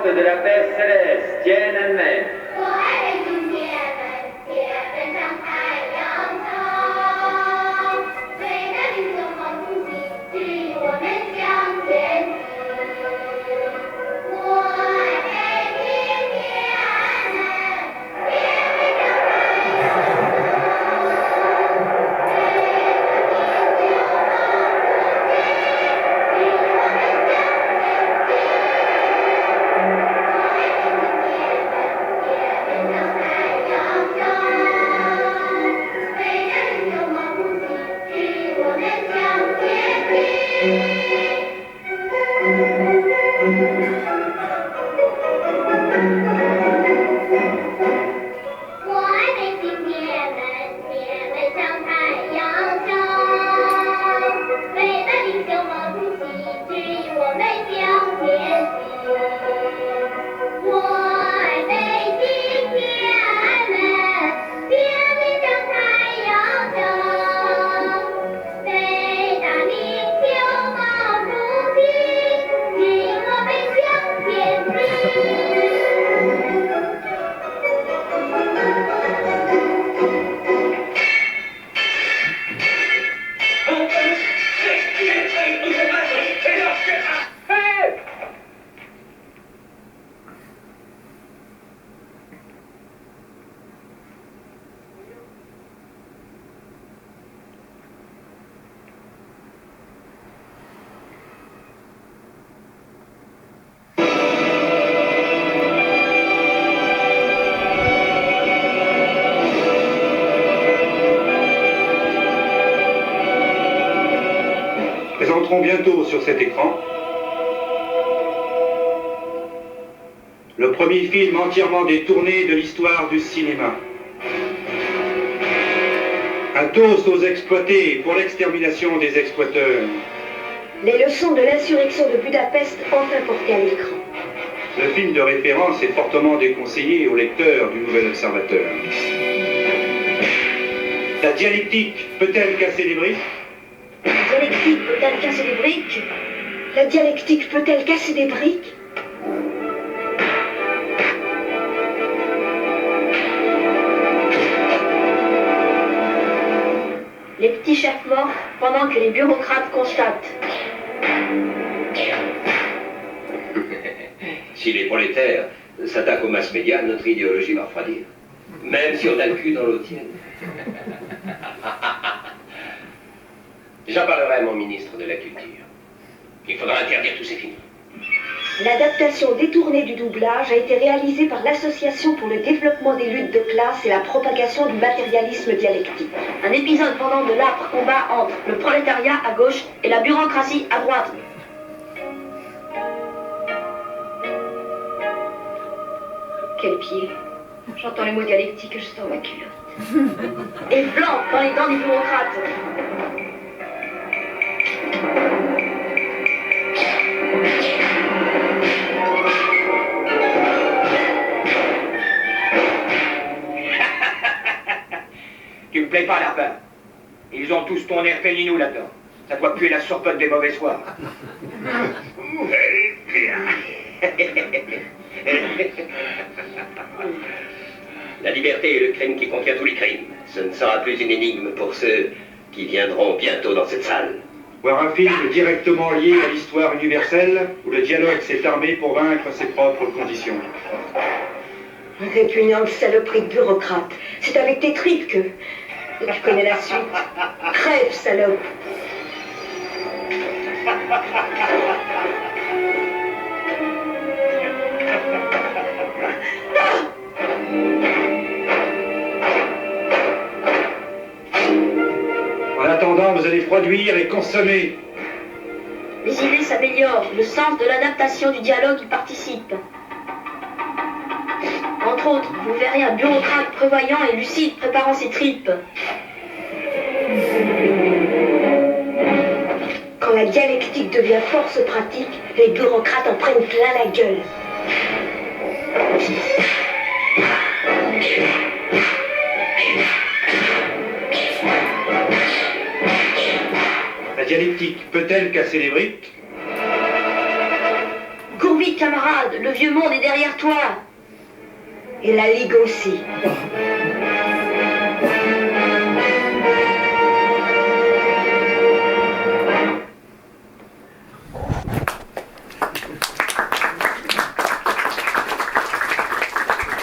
Speaker 8: portes de la paix céleste tiennent elles-mêmes.
Speaker 9: Présenterons bientôt sur cet écran le premier film entièrement détourné de l'histoire du cinéma. Un toast aux exploités pour l'extermination des exploiteurs.
Speaker 10: Les leçons de l'insurrection de Budapest enfin portées à l'écran.
Speaker 9: Le film de référence est fortement déconseillé aux lecteurs du Nouvel Observateur. La dialectique peut-elle casser les briques?
Speaker 10: La dialectique peut-elle casser des briques? La dialectique peut-elle casser des briques? Les petits chefs morts pendant que les bureaucrates constatent.
Speaker 11: Si les prolétaires s'attaquent aux mass médias, notre idéologie va refroidir. Même si on a le cul dans l'eau tienne. J'en parlerai à mon ministre de la Culture. Il faudra interdire tous ces films.
Speaker 10: L'adaptation détournée du doublage a été réalisée par l'Association pour le développement des luttes de classe et la propagation du matérialisme dialectique. Un épisode pendant de l'âpre combat entre le prolétariat à gauche et la bureaucratie à droite. Quel pied! J'entends les mots dialectiques et je sors ma culotte. Et blanc dans les dents des bureaucrates.
Speaker 12: Tu me plais pas, lapin. Ils ont tous ton air félinou là-dedans. Ça doit puer la surpote des mauvais soirs.
Speaker 11: La liberté est le crime qui contient tous les crimes. Ce ne sera plus une énigme pour ceux qui viendront bientôt dans cette salle.
Speaker 9: Voir un film directement lié à l'histoire universelle où le dialogue s'est armé pour vaincre ses propres conditions.
Speaker 10: Répugnante saloperie de bureaucrate. C'est avec tes tripes que... Et tu connais la suite. Crève, salope.
Speaker 9: En attendant, vous allez produire et consommer.
Speaker 10: Les idées s'améliorent. Le sens de l'adaptation du dialogue y participe. Entre autres, vous verrez un bureaucrate prévoyant et lucide préparant ses tripes. Quand la dialectique devient force pratique, les bureaucrates en prennent plein la gueule.
Speaker 9: La dialectique peut-elle casser les briques?
Speaker 10: Courbit camarade, le vieux monde est derrière toi. Et la Ligue aussi.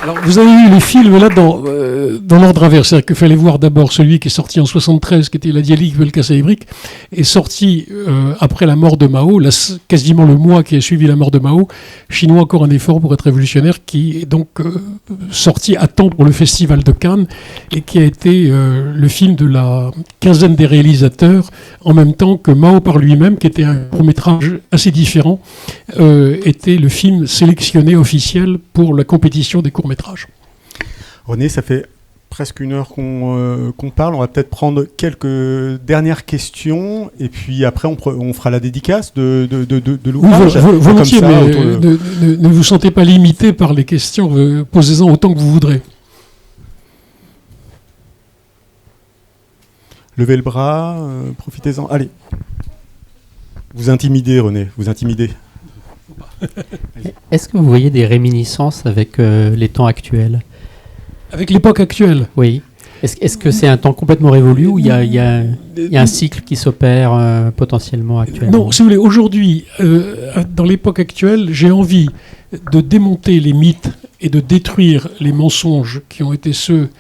Speaker 2: Alors, vous avez eu les films là dans l'ordre inverse, c'est-à-dire qu'il fallait voir d'abord celui qui est sorti en 73, qui était La Dialyse qui veut le casser les briques, est sorti après la mort de Mao, quasiment le mois qui a suivi la mort de Mao. Chinois, encore un effort pour être révolutionnaire, qui est donc sorti à temps pour le Festival de Cannes et qui a été le film de la quinzaine des réalisateurs, en même temps que Mao par lui-même, qui était un court-métrage assez différent, était le film sélectionné officiel pour la compétition des courts-métrages.
Speaker 1: René, ça fait presque une heure qu'on parle. On va peut-être prendre quelques dernières questions et puis après on fera la dédicace de l'ouvrage.
Speaker 2: Volontiers, mais ne vous sentez pas limité par les questions. Posez-en autant que vous voudrez.
Speaker 1: Levez le bras, profitez-en. Allez. Vous intimidez, René, vous intimidez.
Speaker 13: Est-ce que vous voyez des réminiscences avec les temps actuels?
Speaker 2: Avec l'époque actuelle?
Speaker 13: Oui. Est-ce que c'est un temps complètement révolu ou il y a un cycle qui s'opère potentiellement actuellement?
Speaker 2: Non, si vous voulez, aujourd'hui, dans l'époque actuelle, j'ai envie de démonter les mythes et de détruire les mensonges qui ont été ceux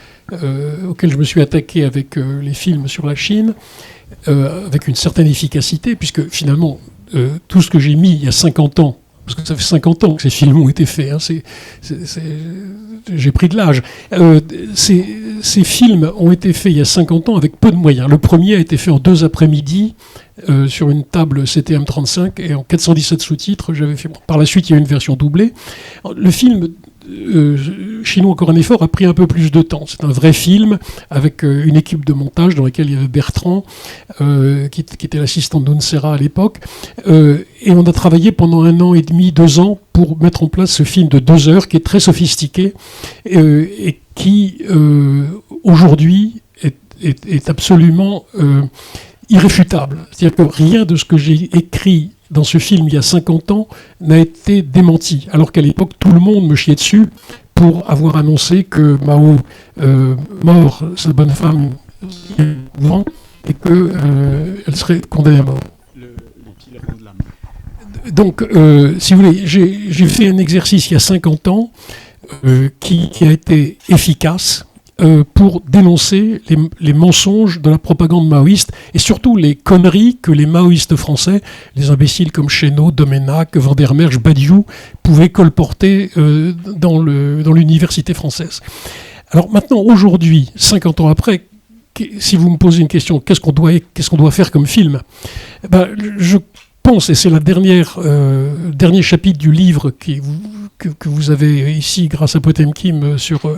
Speaker 2: auxquels je me suis attaqué avec les films sur la Chine, avec une certaine efficacité, puisque finalement, tout ce que j'ai mis il y a 50 ans, parce que ça fait 50 ans que ces films ont été faits, hein, j'ai pris de l'âge. Ces films ont été faits il y a 50 ans avec peu de moyens. Le premier a été fait en 2 après-midi sur une table CTM35 et en 417 sous-titres. Par la suite, il y a eu une version doublée. Le film Chinois, encore un effort, a pris un peu plus de temps. C'est un vrai film avec une équipe de montage dans laquelle il y avait Bertrand, qui était l'assistant d'Unsera à l'époque. Et on a travaillé pendant 1 an et demi, 2 ans pour mettre en place ce film de 2 heures qui est très sophistiqué et qui, aujourd'hui, est absolument irréfutable. C'est-à-dire que rien de ce que j'ai écrit dans ce film il y a 50 ans n'a été démenti, alors qu'à l'époque tout le monde me chiait dessus pour avoir annoncé que Mao mort, cette bonne femme, et qu'elle serait condamnée à mort. Donc, si vous voulez, j'ai fait un exercice il y a 50 ans qui a été efficace pour dénoncer les mensonges de la propagande maoïste et surtout les conneries que les maoïstes français, les imbéciles comme Chénaud, Doménac, Vandermeersch, Badiou, pouvaient colporter dans l'université française. Alors maintenant, aujourd'hui, 50 ans après, si vous me posez une question, qu'est-ce qu'on doit faire comme film? Je pense, et c'est le dernier chapitre du livre que vous avez ici grâce à Potemkin sur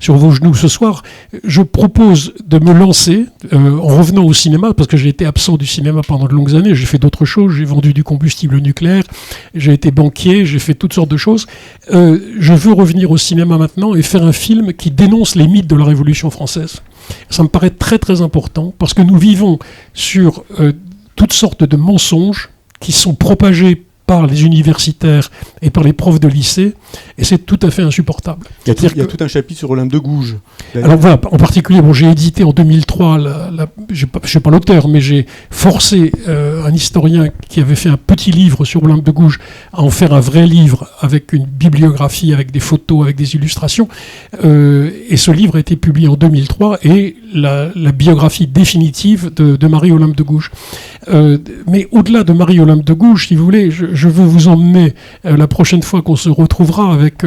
Speaker 2: vos genoux ce soir, je propose de me lancer en revenant au cinéma, parce que j'ai été absent du cinéma pendant de longues années, j'ai fait d'autres choses, j'ai vendu du combustible nucléaire, j'ai été banquier, j'ai fait toutes sortes de choses. Je veux revenir au cinéma maintenant et faire un film qui dénonce les mythes de la Révolution française. Ça me paraît très très important, parce que nous vivons sur toutes sortes de mensonges qui sont propagés par les universitaires et par les profs de lycée, et c'est tout à fait insupportable.
Speaker 1: Il y a tout un chapitre sur Olympe de Gouges.
Speaker 2: Alors voilà, en particulier, j'ai édité en 2003, je ne suis pas l'auteur, mais j'ai forcé un historien qui avait fait un petit livre sur Olympe de Gouges à en faire un vrai livre avec une bibliographie, avec des photos, avec des illustrations, et ce livre a été publié en 2003, et la biographie définitive de Marie-Olympe de Gouges. Mais au-delà de Marie-Olympe de Gouges, si vous voulez, je veux vous emmener la prochaine fois qu'on se retrouvera avec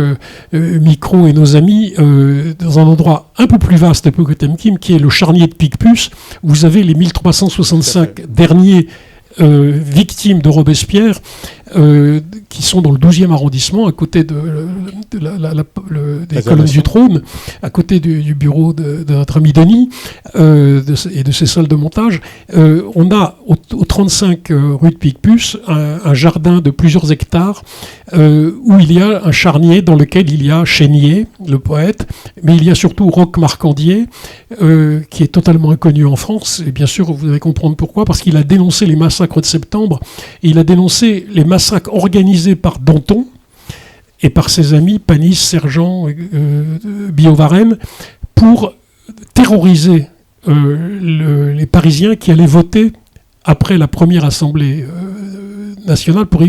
Speaker 2: Micro et nos amis dans un endroit un peu plus vaste que Potemkin, qui est le charnier de Picpus. Vous avez les 1365 derniers victimes de Robespierre qui sont dans le 12e arrondissement, à côté des colonnes du trône, à côté du bureau de notre ami Denis et de ses salles de montage. On a au 35 rue de Picpus un jardin de plusieurs hectares où il y a un charnier dans lequel il y a Chénier, le poète, mais il y a surtout Roch Marcandier, qui est totalement inconnu en France, et bien sûr vous allez comprendre pourquoi, parce qu'il a dénoncé les massacres de septembre, et il a dénoncé les massacres organisés par Danton, et par ses amis Panis, Sergent, Billaud-Varenne, pour terroriser les Parisiens qui allaient voter après la première Assemblée nationale pour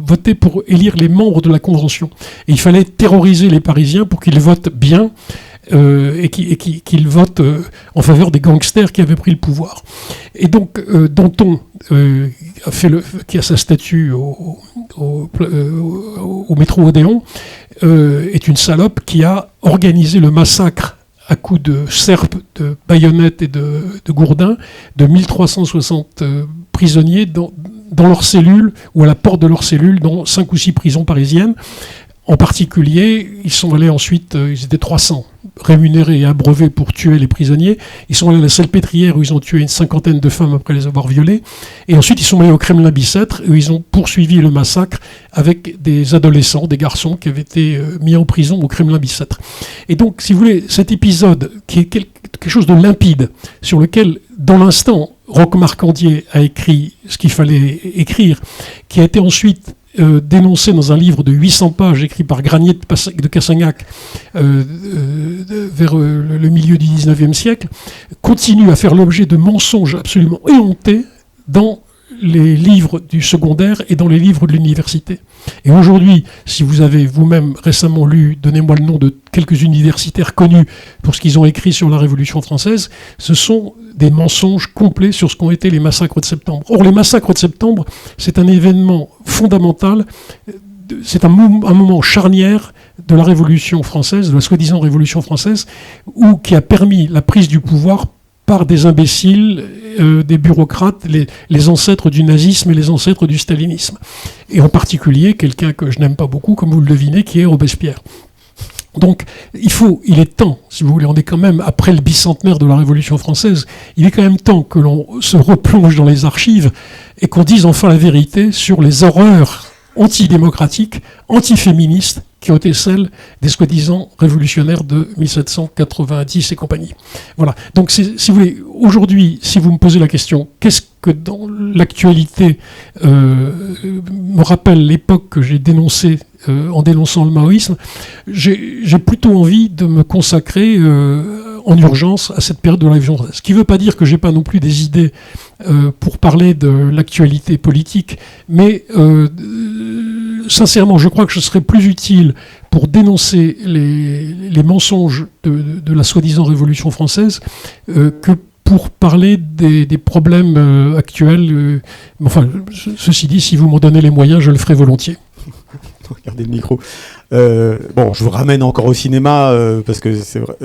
Speaker 2: voter pour élire les membres de la Convention. Et il fallait terroriser les Parisiens pour qu'ils votent bien et qu'ils votent en faveur des gangsters qui avaient pris le pouvoir. Et donc Danton, qui a sa statue au métro Odéon, est une salope qui a organisé le massacre à coups de serpes, de baïonnettes et de gourdins, de 1360 prisonniers dans leurs cellules, ou à la porte de leurs cellules, dans 5 ou 6 prisons parisiennes. En particulier, ils sont allés ensuite, ils étaient 300, rémunérés et abreuvés pour tuer les prisonniers. Ils sont allés à la Salpêtrière où ils ont tué une 50aine de femmes après les avoir violées. Et ensuite, ils sont allés au Kremlin-Bicêtre où ils ont poursuivi le massacre avec des adolescents, des garçons qui avaient été mis en prison au Kremlin-Bicêtre. Et donc, si vous voulez, cet épisode qui est quelque chose de limpide, sur lequel, dans l'instant, Rocque Marcandier a écrit ce qu'il fallait écrire, qui a été ensuite dénoncé dans un livre de 800 pages écrit par Granier de Cassagnac vers le milieu du 19e siècle, continue à faire l'objet de mensonges absolument éhontés dans les livres du secondaire et dans les livres de l'université. Et aujourd'hui, si vous avez vous-même récemment lu, donnez-moi le nom de quelques universitaires connus pour ce qu'ils ont écrit sur la Révolution française, ce sont des mensonges complets sur ce qu'ont été les massacres de septembre. Or, les massacres de septembre, c'est un événement fondamental, c'est un moment charnière de la Révolution française, de la soi-disant Révolution française, qui a permis la prise du pouvoir par des imbéciles, des bureaucrates, les ancêtres du nazisme et les ancêtres du stalinisme. Et en particulier, quelqu'un que je n'aime pas beaucoup, comme vous le devinez, qui est Robespierre. Donc, il est temps, si vous voulez, on est quand même après le bicentenaire de la Révolution française, il est quand même temps que l'on se replonge dans les archives et qu'on dise enfin la vérité sur les horreurs antidémocratiques, antiféministes, qui ont été celles des soi-disant révolutionnaires de 1790 et compagnie. Voilà. Donc, si vous voulez, aujourd'hui, si vous me posez la question, qu'est-ce que dans l'actualité me rappelle l'époque que j'ai dénoncée en dénonçant le maoïsme, j'ai plutôt envie de me consacrer en urgence à cette période de la Révolution française. Ce qui ne veut pas dire que je n'ai pas non plus des idées pour parler de l'actualité politique, mais sincèrement, je crois que je serais plus utile pour dénoncer les mensonges de la soi-disant Révolution française que pour parler des problèmes actuels. Enfin, ceci dit, si vous m'en donnez les moyens, je le ferai volontiers.
Speaker 1: Regardez le micro. Bon, je vous ramène encore au cinéma parce que c'est vrai,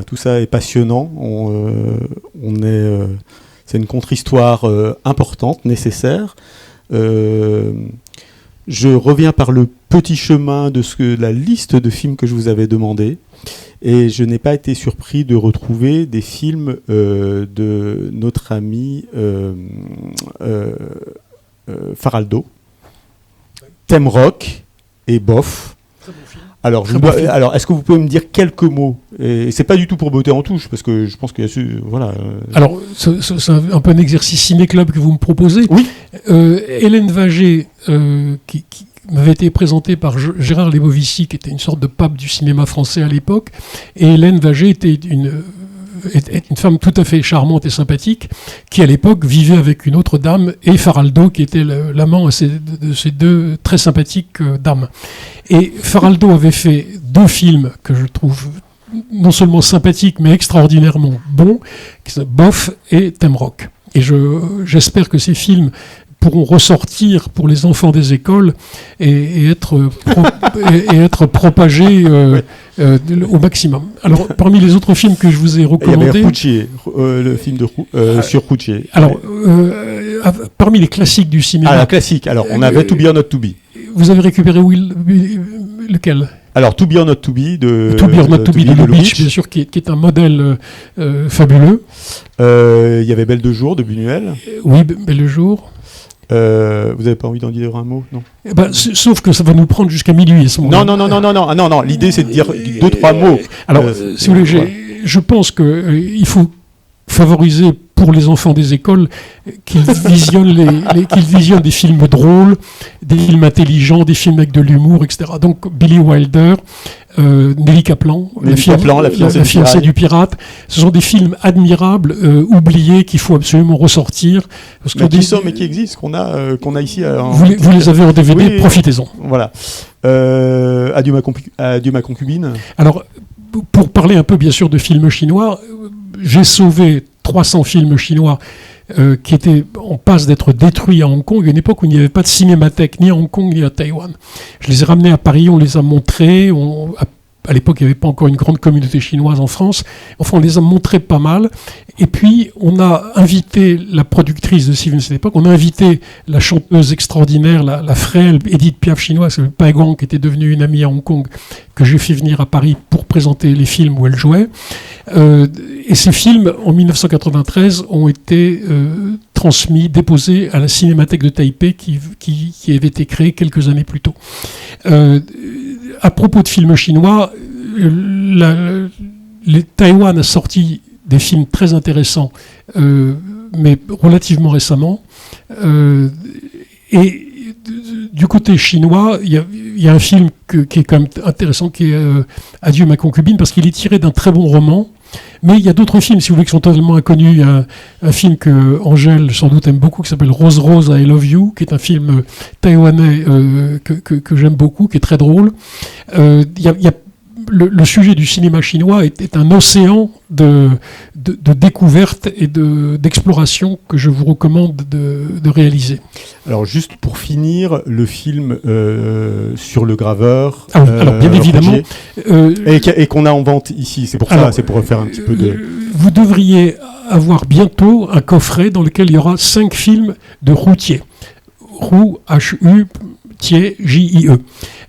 Speaker 1: tout ça est passionnant. C'est une contre-histoire importante, nécessaire. Je reviens par le petit chemin de la liste de films que je vous avais demandé. Et je n'ai pas été surpris de retrouver des films de notre ami Faraldo, Thème Rock et Bof. Alors, est-ce que vous pouvez me dire quelques mots? Et c'est pas du tout pour botter en touche, parce que je pense qu'il y a voilà.
Speaker 2: Alors, c'est un peu un exercice ciné-club que vous me proposez.
Speaker 1: Oui.
Speaker 2: Hélène Vagé, qui m'avait été présentée par Gérard Lebovici, qui était une sorte de pape du cinéma français à l'époque. Et Hélène Vagé était une femme tout à fait charmante et sympathique, qui à l'époque vivait avec une autre dame, et Faraldo, qui était l'amant de ces deux très sympathiques dames. Et Faraldo avait fait 2 films que je trouve non seulement sympathiques, mais extraordinairement bons, qui sont Bof et Thème Rock. Et j'espère que ces films pourront ressortir pour les enfants des écoles et être propagés au maximum. Alors, parmi les autres films que je vous ai recommandés...
Speaker 1: Il y avait Rouchier, le film sur Rouchier.
Speaker 2: Alors, parmi les classiques du cinéma...
Speaker 1: Ah, la classique. Alors, on avait To Be or Not To Be.
Speaker 2: Vous avez récupéré lequel?
Speaker 1: Alors, To Be or Not To Be de
Speaker 2: Lubitsch, bien sûr, qui est un modèle fabuleux.
Speaker 1: Il y avait Belle de jour de Buñuel.
Speaker 2: Oui, Belle de jour.
Speaker 1: Vous n'avez pas envie d'en dire un mot, non?
Speaker 2: Sauf que ça va nous prendre jusqu'à minuit à ce moment-là.
Speaker 1: Non. L'idée, c'est de dire 2-3 mots.
Speaker 2: Alors, si vous voulez, je pense qu'il faut favoriser pour les enfants des écoles qu'ils visionnent des films drôles, des films intelligents, des films avec de l'humour, etc. Donc Billy Wilder, Nelly Kaplan, la fiancée du pirate, ce sont des films admirables, oubliés, qu'il faut absolument ressortir. Parce que
Speaker 1: mais qui existent, qu'on a ici.
Speaker 2: Vous les avez en DVD, oui, profitez-en.
Speaker 1: Voilà. Adieu ma concubine.
Speaker 2: Alors, pour parler un peu bien sûr de films chinois, j'ai sauvé 300 films chinois qui étaient en passe d'être détruits à Hong Kong, à une époque où il n'y avait pas de cinémathèque ni à Hong Kong ni à Taïwan. Je les ai ramenés à Paris, on les a montrés, à l'époque, il n'y avait pas encore une grande communauté chinoise en France. Enfin, on les a montrés pas mal. Et puis, on a invité la productrice de Steven à cette époque, on a invité la chanteuse extraordinaire, la frêle Edith Piaf chinoise, Pai Gong, qui était devenue une amie à Hong Kong, que j'ai fait venir à Paris pour présenter les films où elle jouait. Et ces films, en 1993, ont été transmis, déposés à la Cinémathèque de Taipei, qui avait été créée quelques années plus tôt. À propos de films chinois, Taïwan a sorti des films très intéressants, mais relativement récemment. Et du côté chinois, il y a un film qui est quand même intéressant, qui est Adieu ma concubine, parce qu'il est tiré d'un très bon roman. Mais il y a d'autres films, si vous voulez, qui sont totalement inconnus. Il y a un film que Angèle, sans doute, aime beaucoup, qui s'appelle Rose Rose, I Love You, qui est un film taïwanais que j'aime beaucoup, qui est très drôle. Le sujet du cinéma chinois est un océan de découvertes et d'exploration que je vous recommande de réaliser.
Speaker 1: Alors juste pour finir, le film sur le graveur,
Speaker 2: alors bien évidemment,
Speaker 1: et qu'on a en vente ici, c'est pour ça, c'est pour faire un petit peu de...
Speaker 2: Vous devriez avoir bientôt un coffret dans lequel il y aura 5 films de Routier. Roux, H-U, Thier, J-I-E.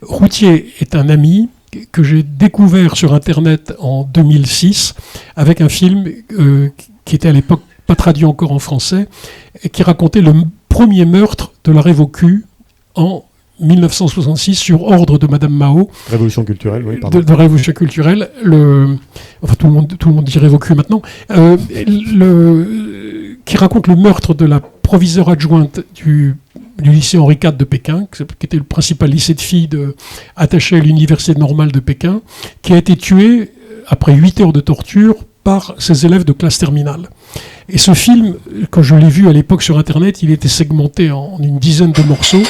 Speaker 2: Routier est un ami que j'ai découvert sur Internet en 2006 avec un film qui était à l'époque pas traduit encore en français et qui racontait le premier meurtre de la Révocu en 1966 sur ordre de Madame Mao.
Speaker 1: Révolution culturelle, oui, pardon.
Speaker 2: De révolution culturelle. Enfin, tout le monde dit Révocu maintenant. Qui raconte le meurtre de la proviseure adjointe du lycée Henri IV de Pékin, qui était le principal lycée de filles attaché à l'université normale de Pékin, qui a été tué après 8 heures de torture par ses élèves de classe terminale. Et ce film, quand je l'ai vu à l'époque sur Internet, il était segmenté en une dizaine de morceaux,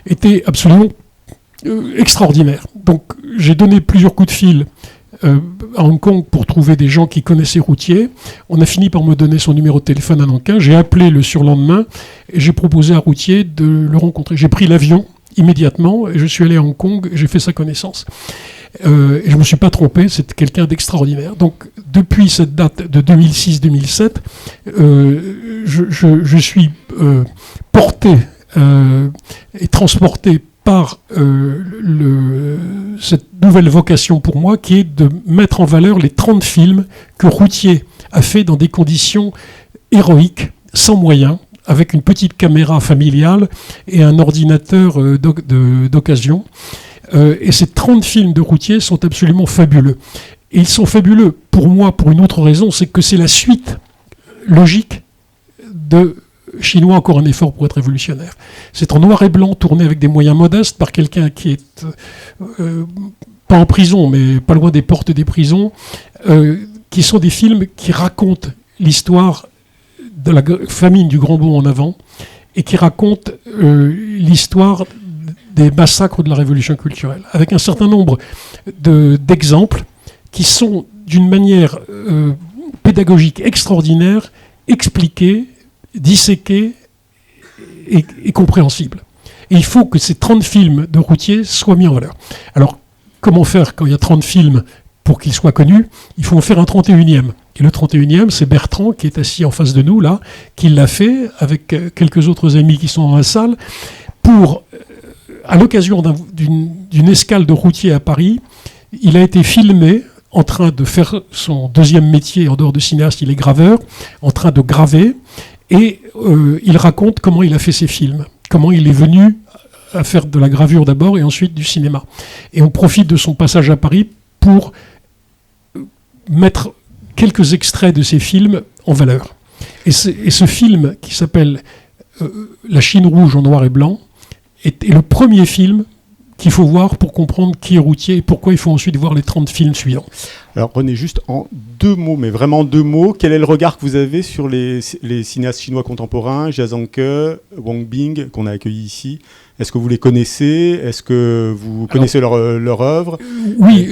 Speaker 2: était absolument extraordinaire. Donc j'ai donné plusieurs coups de fil à Hong Kong pour trouver des gens qui connaissaient Routier. On a fini par me donner son numéro de téléphone à Nankin. J'ai appelé le surlendemain et j'ai proposé à Routier de le rencontrer. J'ai pris l'avion immédiatement et je suis allé à Hong Kong et j'ai fait sa connaissance. Et je ne me suis pas trompé, c'est quelqu'un d'extraordinaire. Donc depuis cette date de 2006-2007, je suis porté et transporté par cette nouvelle vocation pour moi, qui est de mettre en valeur les 30 films que Routier a fait dans des conditions héroïques, sans moyens, avec une petite caméra familiale et un ordinateur d'occasion. Et ces 30 films de Routier sont absolument fabuleux. Et ils sont fabuleux pour moi pour une autre raison, c'est que c'est la suite logique de Chinois, encore un effort pour être révolutionnaire. C'est en noir et blanc, tourné avec des moyens modestes par quelqu'un qui est pas en prison, mais pas loin des portes des prisons, qui sont des films qui racontent l'histoire de la famine du Grand Bond en avant et qui racontent l'histoire des massacres de la Révolution culturelle, avec un certain nombre d'exemples qui sont d'une manière pédagogique extraordinaire, expliqués, disséqués et compréhensibles. Et il faut que ces 30 films de Routier soient mis en valeur. Alors, comment faire quand il y a 30 films pour qu'ils soient connus? Il faut en faire un 31e. Et le 31e, c'est Bertrand, qui est assis en face de nous, là, qui l'a fait, avec quelques autres amis qui sont dans la salle, pour, à l'occasion d'une escale de Routier à Paris, il a été filmé en train de faire son deuxième métier, en dehors de cinéaste, il est graveur, en train de graver, et il raconte comment il a fait ses films, comment il est venu à faire de la gravure d'abord et ensuite du cinéma. Et on profite de son passage à Paris pour mettre quelques extraits de ses films en valeur. Et ce film qui s'appelle La Chine rouge en noir et blanc est le premier film qu'il faut voir pour comprendre qui est Routhier et pourquoi il faut ensuite voir les 30 films suivants.
Speaker 1: Alors René, juste en 2 mots, mais vraiment 2 mots, quel est le regard que vous avez sur les cinéastes chinois contemporains, Jia Zhangke, Wang Bing, qu'on a accueillis ici? Est-ce que vous les connaissez? Est-ce que vous connaissez leur œuvre?
Speaker 2: Oui,